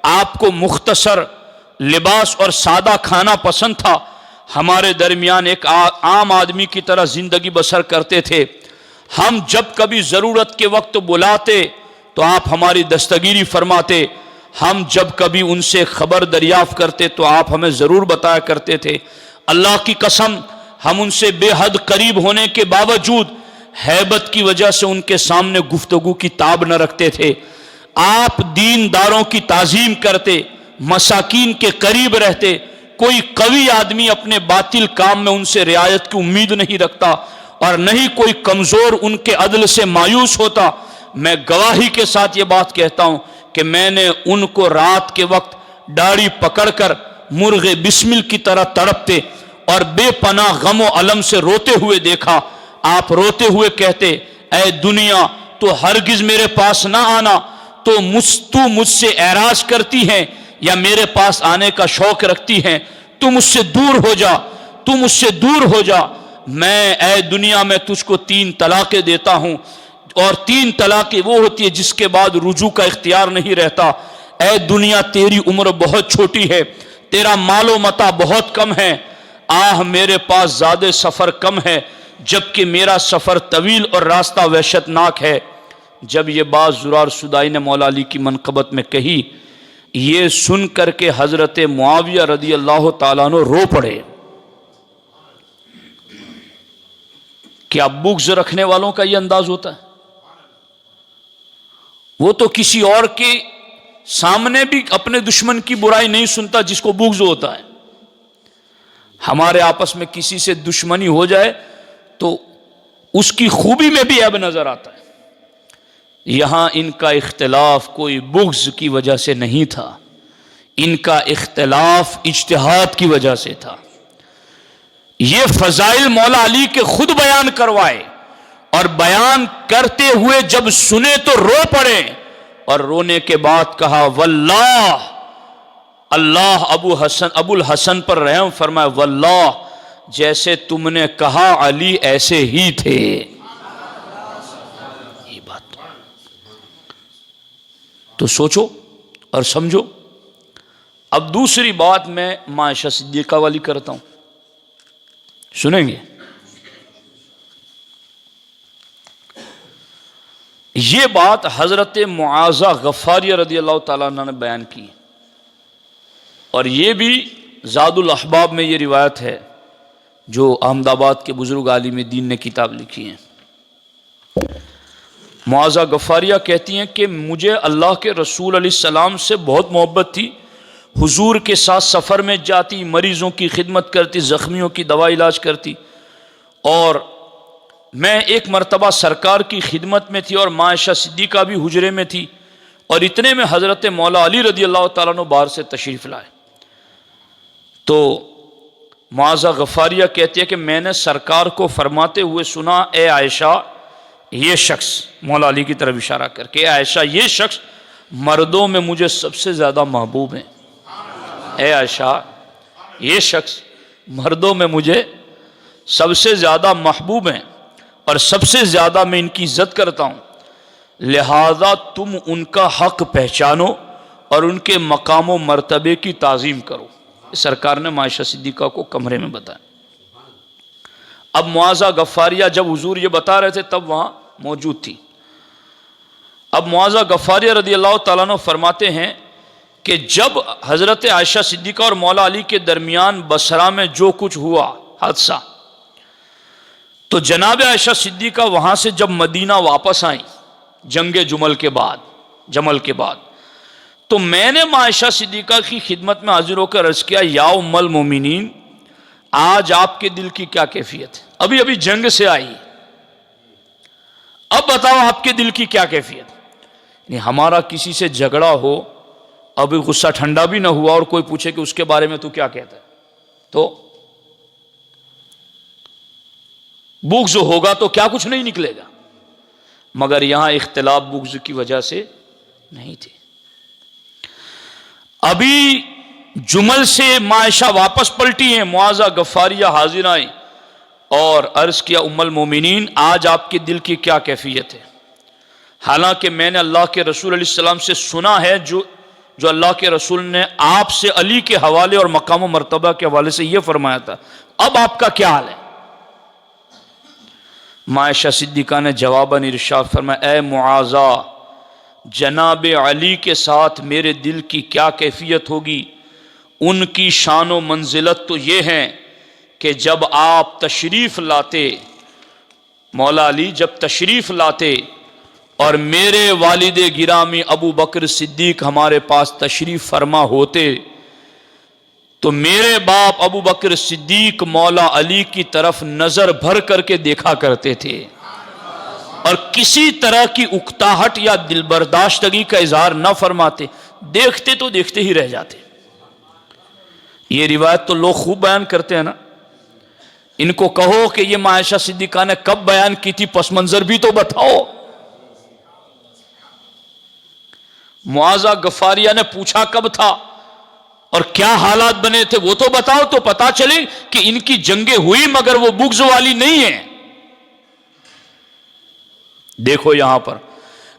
آپ کو مختصر لباس اور سادہ کھانا پسند تھا۔ ہمارے درمیان ایک عام آدمی کی طرح زندگی بسر کرتے تھے. ہم جب کبھی ضرورت کے وقت بلاتے تو آپ ہماری دستگیری فرماتے. ہم جب کبھی ان سے خبر دریافت کرتے تو آپ ہمیں ضرور بتایا کرتے تھے. اللہ کی قسم ہم ان سے بے حد قریب ہونے کے باوجود ہیبت کی وجہ سے ان کے سامنے گفتگو کی تاب نہ رکھتے تھے. آپ دینداروں کی تعظیم کرتے, مساکین کے قریب رہتے. کوئی قوی آدمی اپنے باطل کام میں ان سے رعایت کی امید نہیں رکھتا اور نہیں کوئی کمزور ان کے عدل سے مایوس ہوتا. میں گواہی کے ساتھ یہ بات کہتا ہوں کہ میں نے ان کو رات کے وقت داڑھی پکڑ کر مرغ بسمل کی طرح تڑپتے اور بے پناہ غم و الم سے روتے ہوئے دیکھا. آپ روتے ہوئے کہتے, اے دنیا تو ہرگز میرے پاس نہ آنا, تو مجھ سے اعراض کرتی ہے یا میرے پاس آنے کا شوق رکھتی ہے, تو مجھ سے دور ہو جا, تو مجھ سے دور ہو جا. میں اے دنیا میں تجھ کو 3 طلاقیں دیتا ہوں, اور 3 طلاقیں وہ ہوتی ہے جس کے بعد رجوع کا اختیار نہیں رہتا. اے دنیا تیری عمر بہت چھوٹی ہے, تیرا مال و متاع بہت کم ہے. آہ میرے پاس زیادہ سفر کم ہے, جبکہ میرا سفر طویل اور راستہ وحشت ناک ہے. جب یہ بات زرار سدائی نے مولا علی کی منقبت میں کہی, یہ سن کر کے حضرت معاویہ رضی اللہ تعالیٰ عنہ رو پڑے. کیا بغض رکھنے والوں کا یہ انداز ہوتا ہے؟ وہ تو کسی اور کے سامنے بھی اپنے دشمن کی برائی نہیں سنتا جس کو بغض ہوتا ہے. ہمارے آپس میں کسی سے دشمنی ہو جائے تو اس کی خوبی میں بھی عیب نظر آتا ہے. یہاں ان کا اختلاف کوئی بغض کی وجہ سے نہیں تھا, ان کا اختلاف اجتہاد کی وجہ سے تھا. یہ فضائل مولا علی کے خود بیان کروائے اور بیان کرتے ہوئے جب سنے تو رو پڑے, اور رونے کے بعد کہا واللہ, اللہ ابو الحسن پر رحم فرمائے, واللہ جیسے تم نے کہا علی ایسے ہی تھے. یہ بات تو سوچو اور سمجھو. اب دوسری بات میں عائشہ صدیقہ والی کرتا ہوں, سنیں گے. یہ بات حضرت معاذہ غفاریہ رضی اللہ تعالیٰ عنہ نے بیان کی, اور یہ بھی زاد الاحباب میں یہ روایت ہے جو احمد آباد کے بزرگ عالم دین نے کتاب لکھی ہے. معاذہ غفاریہ کہتی ہیں کہ مجھے اللہ کے رسول علیہ السلام سے بہت محبت تھی. حضور کے ساتھ سفر میں جاتی, مریضوں کی خدمت کرتی, زخمیوں کی دوا علاج کرتی, اور میں ایک مرتبہ سرکار کی خدمت میں تھی اور عائشہ صدیقہ بھی حجرے میں تھی, اور اتنے میں حضرت مولا علی رضی اللہ تعالیٰ عنہ باہر سے تشریف لائے. تو معاذہ غفاریہ کہتی ہے کہ میں نے سرکار کو فرماتے ہوئے سنا, اے عائشہ یہ شخص, مولا علی کی طرف اشارہ کر کے, اے عائشہ یہ شخص مردوں میں مجھے سب سے زیادہ محبوب ہیں. اے عائشہ یہ شخص مردوں میں مجھے سب سے زیادہ محبوب ہیں اور سب سے زیادہ میں ان کی عزت کرتا ہوں, لہذا تم ان کا حق پہچانو اور ان کے مقام و مرتبے کی تعظیم کرو. سرکار نے عائشہ صدیقہ کو کمرے میں بتایا. اب معاذہ غفاریہ جب حضور یہ بتا رہے تھے تب وہاں موجود تھی. اب معاذہ غفاریہ رضی اللہ تعالیٰ عنہ فرماتے ہیں کہ جب حضرت عائشہ صدیقہ اور مولا علی کے درمیان بصرہ میں جو کچھ ہوا حادثہ, تو جناب عائشہ صدیقہ وہاں سے جب مدینہ واپس آئیں جنگ جمل کے بعد, تو میں نے عائشہ صدیقہ کی خدمت میں حاضر ہو کر عرض کیا, یا ام المومنین آج آپ کے دل کی کیا کیفیت ہے؟ ابھی جنگ سے آئی, اب بتاؤ آپ کے دل کی کیا کیفیت؟ یعنی ہمارا کسی سے جھگڑا ہو, ابھی غصہ ٹھنڈا بھی نہ ہوا, اور کوئی پوچھے کہ اس کے بارے میں تو کیا کہتا ہے, تو بغض ہوگا تو کیا کچھ نہیں نکلے گا. مگر یہاں اختلاف بغض کی وجہ سے نہیں تھے. ابھی جمل سے عائشہ واپس پلٹی ہیں, معاذہ غفاریہ حاضر آئیں اور عرض کیا, ام المومنین آج آپ کے دل کی کیا کیفیت ہے؟ حالانکہ میں نے اللہ کے رسول علیہ السلام سے سنا ہے جو جو اللہ کے رسول نے آپ سے علی کے حوالے اور مقام و مرتبہ کے حوالے سے یہ فرمایا تھا، اب آپ کا کیا حال ہے؟ عائشہ صدیقہ نے جواباً ارشاد فرمایا، اے معاذہ، جناب علی کے ساتھ میرے دل کی کیا کیفیت ہوگی؟ ان کی شان و منزلت تو یہ ہے کہ جب آپ تشریف لاتے، مولا علی جب تشریف لاتے اور میرے والد گرامی ابو بکر صدیق ہمارے پاس تشریف فرما ہوتے تو میرے باپ ابو بکر صدیق مولا علی کی طرف نظر بھر کر کے دیکھا کرتے تھے اور کسی طرح کی اکتاہٹ یا دل برداشتگی کا اظہار نہ فرماتے، دیکھتے تو دیکھتے ہی رہ جاتے۔ یہ روایت تو لوگ خوب بیان کرتے ہیں نا، ان کو کہو کہ یہ عائشہ صدیقہ نے کب بیان کی تھی، پس منظر بھی تو بتاؤ۔ معاذہ غفاریہ نے پوچھا کب تھا اور کیا حالات بنے تھے، وہ تو بتاؤ تو پتا چلے کہ ان کی جنگیں ہوئی مگر وہ بغض والی نہیں ہیں۔ دیکھو یہاں پر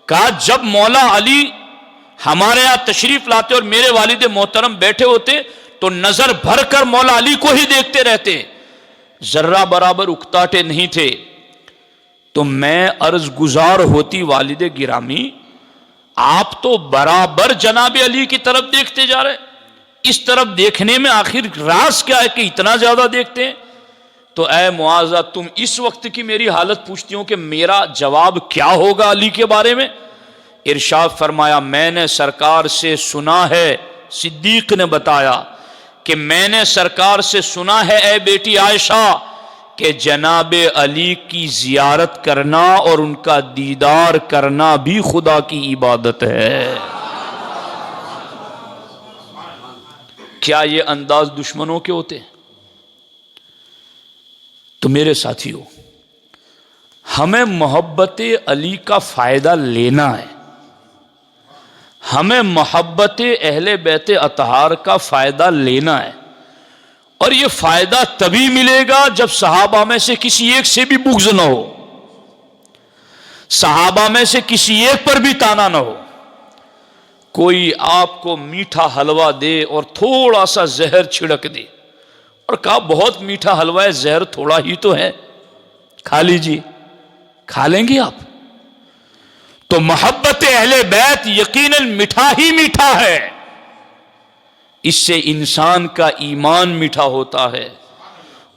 کہا جب مولا علی ہمارے یہاں تشریف لاتے اور میرے والد محترم بیٹھے ہوتے تو نظر بھر کر مولا علی کو ہی دیکھتے رہتے، ذرہ برابر اکتاتے نہیں تھے۔ تو میں عرض گزار ہوتی، والد گرامی آپ تو برابر جناب علی کی طرف دیکھتے جا رہے، اس طرف دیکھنے میں آخر راز کیا ہے کہ اتنا زیادہ دیکھتے ہیں؟ تو اے معاذہ، تم اس وقت کی میری حالت پوچھتی ہو کہ میرا جواب کیا ہوگا علی کے بارے میں؟ ارشاد فرمایا، میں نے سرکار سے سنا ہے، صدیق نے بتایا کہ میں نے سرکار سے سنا ہے اے بیٹی عائشہ کہ جناب علی کی زیارت کرنا اور ان کا دیدار کرنا بھی خدا کی عبادت ہے۔ کیا یہ انداز دشمنوں کے ہوتے؟ تو میرے ساتھیو، ہمیں محبت علی کا فائدہ لینا ہے، ہمیں محبت اہل بیت اطہار کا فائدہ لینا ہے، اور یہ فائدہ تبھی ملے گا جب صحابہ میں سے کسی ایک سے بھی بغض نہ ہو، صحابہ میں سے کسی ایک پر بھی تانا نہ ہو۔ کوئی آپ کو میٹھا حلوہ دے اور تھوڑا سا زہر چھڑک دے اور کہا بہت میٹھا حلوہ ہے، زہر تھوڑا ہی تو ہے، کھا لیجیے، کھا لیں گے آپ؟ تو محبت اہل بیت یقیناً میٹھا ہی میٹھا ہے، اس سے انسان کا ایمان میٹھا ہوتا ہے،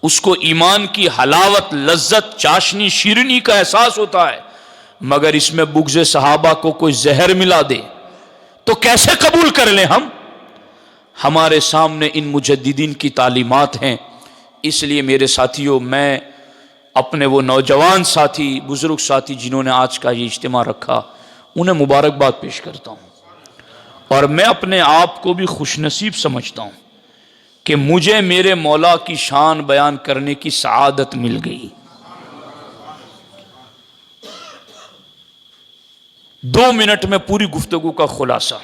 اس کو ایمان کی حلاوت، لذت، چاشنی، شیرنی کا احساس ہوتا ہے۔ مگر اس میں بغض صحابہ کو کوئی زہر ملا دے تو کیسے قبول کر لیں ہم؟ ہمارے سامنے ان مجددین کی تعلیمات ہیں۔ اس لیے میرے ساتھیوں، میں اپنے وہ نوجوان ساتھی، بزرگ ساتھی جنہوں نے آج کا یہ اجتماع رکھا، انہیں مبارکباد پیش کرتا ہوں، اور میں اپنے آپ کو بھی خوش نصیب سمجھتا ہوں کہ مجھے میرے مولا کی شان بیان کرنے کی سعادت مل گئی۔ 2 منٹ میں پوری گفتگو کا خلاصہ۔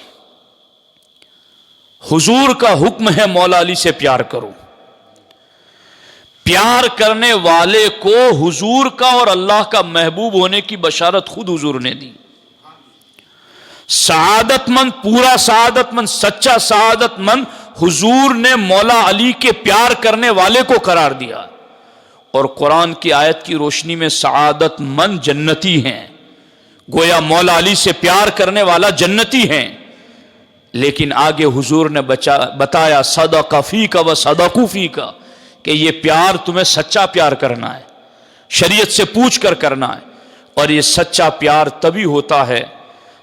حضور کا حکم ہے مولا علی سے پیار کرو، پیار کرنے والے کو حضور کا اور اللہ کا محبوب ہونے کی بشارت خود حضور نے دی۔ سعادت مند، پورا سعادت مند، سچا سعادت مند حضور نے مولا علی کے پیار کرنے والے کو قرار دیا، اور قرآن کی آیت کی روشنی میں سعادت مند جنتی ہیں، گویا مولا علی سے پیار کرنے والا جنتی ہیں۔ لیکن آگے حضور نے بتایا صدق فیک و صدقوا فیک، کہ یہ پیار تمہیں سچا پیار کرنا ہے، شریعت سے پوچھ کر کرنا ہے، اور یہ سچا پیار تبھی ہوتا ہے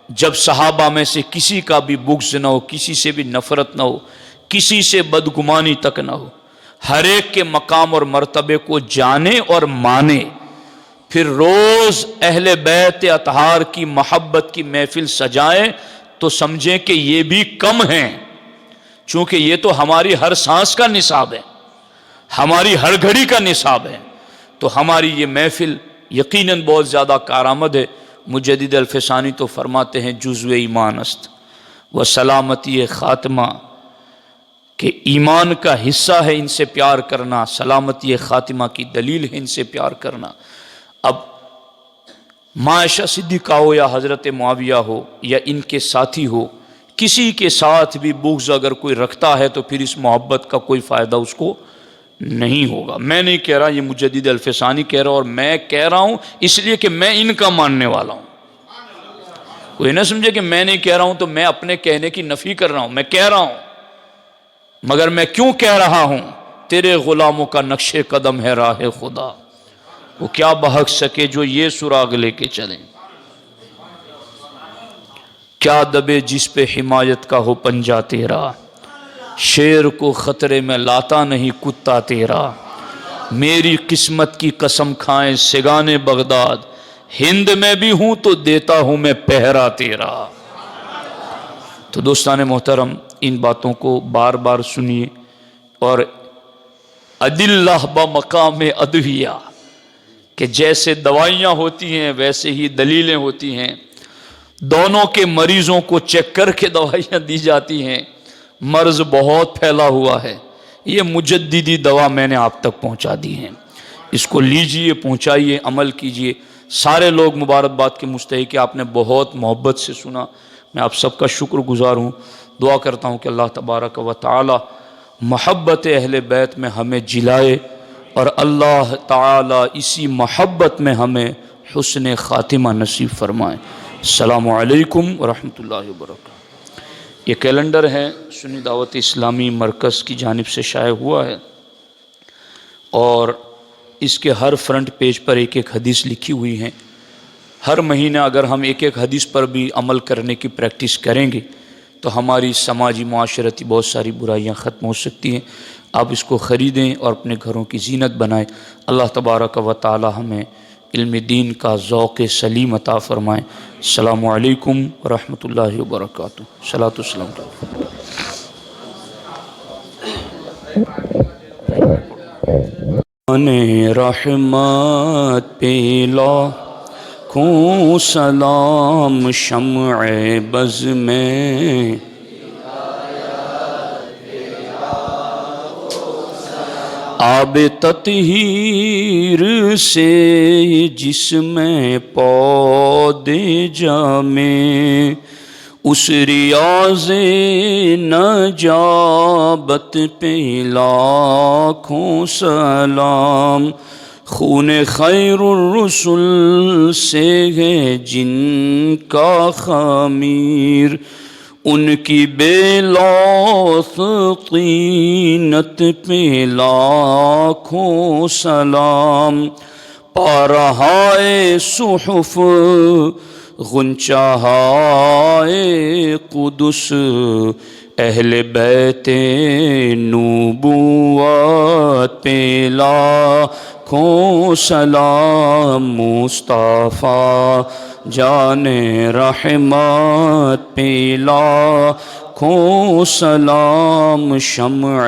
جب صحابہ میں سے کسی کا بھی بغض نہ ہو، کسی سے بھی نفرت نہ ہو، کسی سے بدگمانی تک نہ ہو، ہر ایک کے مقام اور مرتبے کو جانے اور مانے، پھر روز اہل بیت اطہار کی محبت کی محفل سجائیں تو سمجھیں کہ یہ بھی کم ہیں، چونکہ یہ تو ہماری ہر سانس کا نصاب ہے، ہماری ہر گھڑی کا نصاب ہے، تو ہماری یہ محفل یقیناً بہت زیادہ کارآمد ہے۔ مجدد الفسانی تو فرماتے ہیں جزو ایمان است و سلامتی خاتمہ، کہ ایمان کا حصہ ہے ان سے پیار کرنا، سلامتی خاتمہ کی دلیل ہے ان سے پیار کرنا۔ اب عائشہ صدیقہ ہو یا حضرت معاویہ ہو یا ان کے ساتھی ہو، کسی کے ساتھ بھی بغض اگر کوئی رکھتا ہے تو پھر اس محبت کا کوئی فائدہ اس کو نہیں ہوگا۔ میں نہیں کہہ رہا، یہ مجدد الفسانی کہہ رہا، اور میں کہہ رہا ہوں اس لیے کہ میں ان کا ماننے والا ہوں۔ کوئی نہ سمجھے کہ میں نہیں کہہ رہا ہوں تو میں اپنے کہنے کی نفی کر رہا ہوں، میں کہہ رہا ہوں، مگر میں کیوں کہہ رہا ہوں؟ تیرے غلاموں کا نقش قدم ہے راہ خدا، وہ کیا بہک سکے جو یہ سراغ لے کے چلیں، کیا دبے جس پہ حمایت کا ہو پنجہ تیرا، شیر کو خطرے میں لاتا نہیں کتا تیرا، میری قسمت کی قسم کھائیں سگانے بغداد، ہند میں بھی ہوں تو دیتا ہوں میں پہرا تیرا۔ تو دوستان محترم، ان باتوں کو بار بار سنیے، اور ادلہ بمقام ادویہ، کہ جیسے دوائیاں ہوتی ہیں ویسے ہی دلیلیں ہوتی ہیں، دونوں کے مریضوں کو چیک کر کے دوائیاں دی جاتی ہیں۔ مرض بہت پھیلا ہوا ہے، یہ مجددی دوا میں نے آپ تک پہنچا دی ہے، اس کو لیجئے، پہنچائیے، عمل کیجئے۔ سارے لوگ مبارکباد کے مستحق، آپ نے بہت محبت سے سنا، میں آپ سب کا شکر گزار ہوں۔ دعا کرتا ہوں کہ اللہ تبارک و تعالی محبت اہل بیت میں ہمیں جلائے، اور اللہ تعالی اسی محبت میں ہمیں حسن خاتمہ نصیب فرمائے۔ السلام علیکم ورحمۃ اللہ وبرکاتہ۔ یہ کیلنڈر ہے، سنی دعوت اسلامی مرکز کی جانب سے شائع ہوا ہے، اور اس کے ہر فرنٹ پیج پر ایک ایک حدیث لکھی ہوئی ہیں۔ ہر مہینہ اگر ہم ایک ایک حدیث پر بھی عمل کرنے کی پریکٹس کریں گے تو ہماری سماجی معاشرتی بہت ساری برائیاں ختم ہو سکتی ہیں۔ آپ اس کو خریدیں اور اپنے گھروں کی زینت بنائیں۔ اللہ تبارک و تعالی ہمیں علم دین کا ذوق سلیم عطا فرمائیں۔ السلام علیکم ورحمۃ اللہ وبرکاتہ۔ صلاۃ والسلام رحمت پہ لاکھوں سلام، شمع بز میں آب تطہیر سے جس میں پودے جامے، اس ریاض نجابت پہ لاکھوں سلام، خون خیر الرسل سے ہے جن کا خمیر، ان کی بے لوث طینت پہ لاکھوں سلام، پارہائے صحف غنچہائے قدس، اہل بیت نبوت پہ لاکھوں سلام، مصطفیٰ جان رحمت پہ لاکھوں سلام، شمع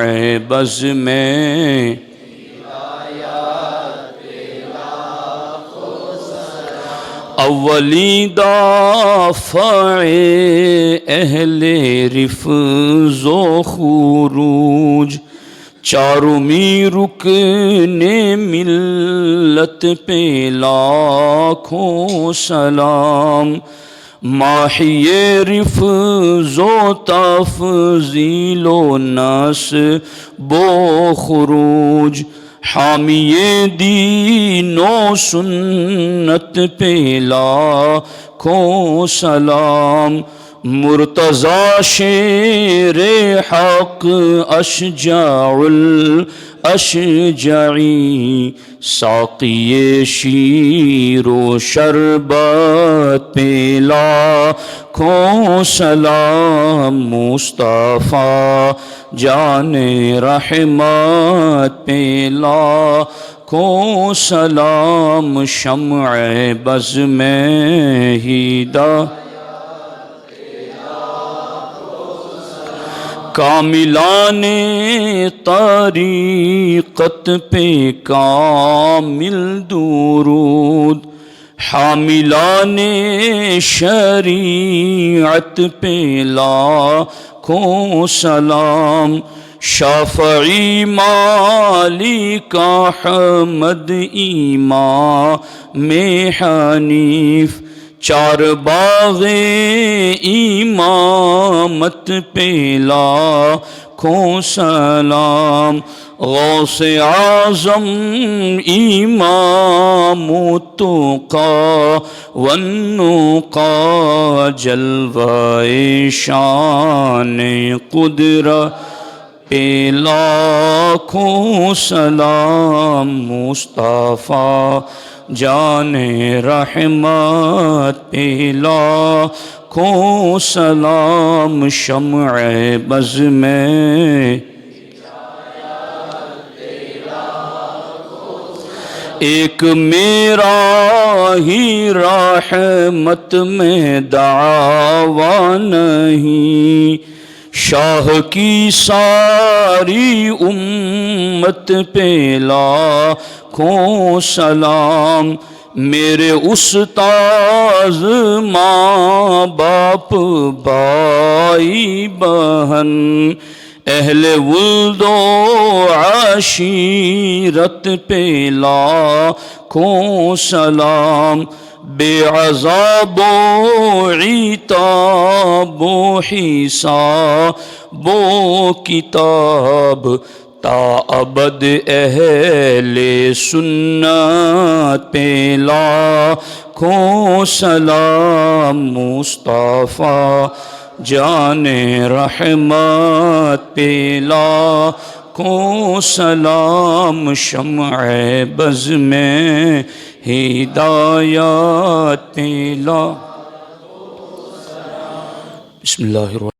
بز میں اولی دافع اہل رفض و خروج، چارمی رکن ملت پہ لاکھوں سلام، ماحی رفض و تفضیل و نصب و خروج، حامی دین و سنت پہ لاکھوں سلام، مرتضی شیر حق اشجاع الاشجعی، ساقی شیر و شربت پہ لاکھوں سلام، مصطفیٰ جان رحمت پہ لاکھوں سلام، شمع بز میں ہدایت کاملان طریقت پہ کامل درود، حاملان شریعت پہ لاکھوں سلام، شافعی مالک احمد امام حنیف، چار باغ امامت پہ لاکھوں سلام، غوث اعظم امام التقی والنقی، جلوہ شان قدرت پہ لاکھوں سلام، مصطفیٰ جان رحمت پہ لاکھوں سلام، شمع بز میں ایک میرا ہی رحمت میں دعویٰ نہیں، شاہ کی ساری امت پہ لاکھوں سلام، میرے استاذ ماں باپ بھائی بہن اہل ولد و عشیرت پہ لاکھوں سلام، بے عذاب و عتاب و حساب و کتاب، تا ابد اہل سنت پہ لاکھوں سلام، مصطفیٰ جان رحمت پہ لاکھوں سلام، شمع بز میں ہدایت پہ لاکھوں سلام۔ بسم اللہ الرحمن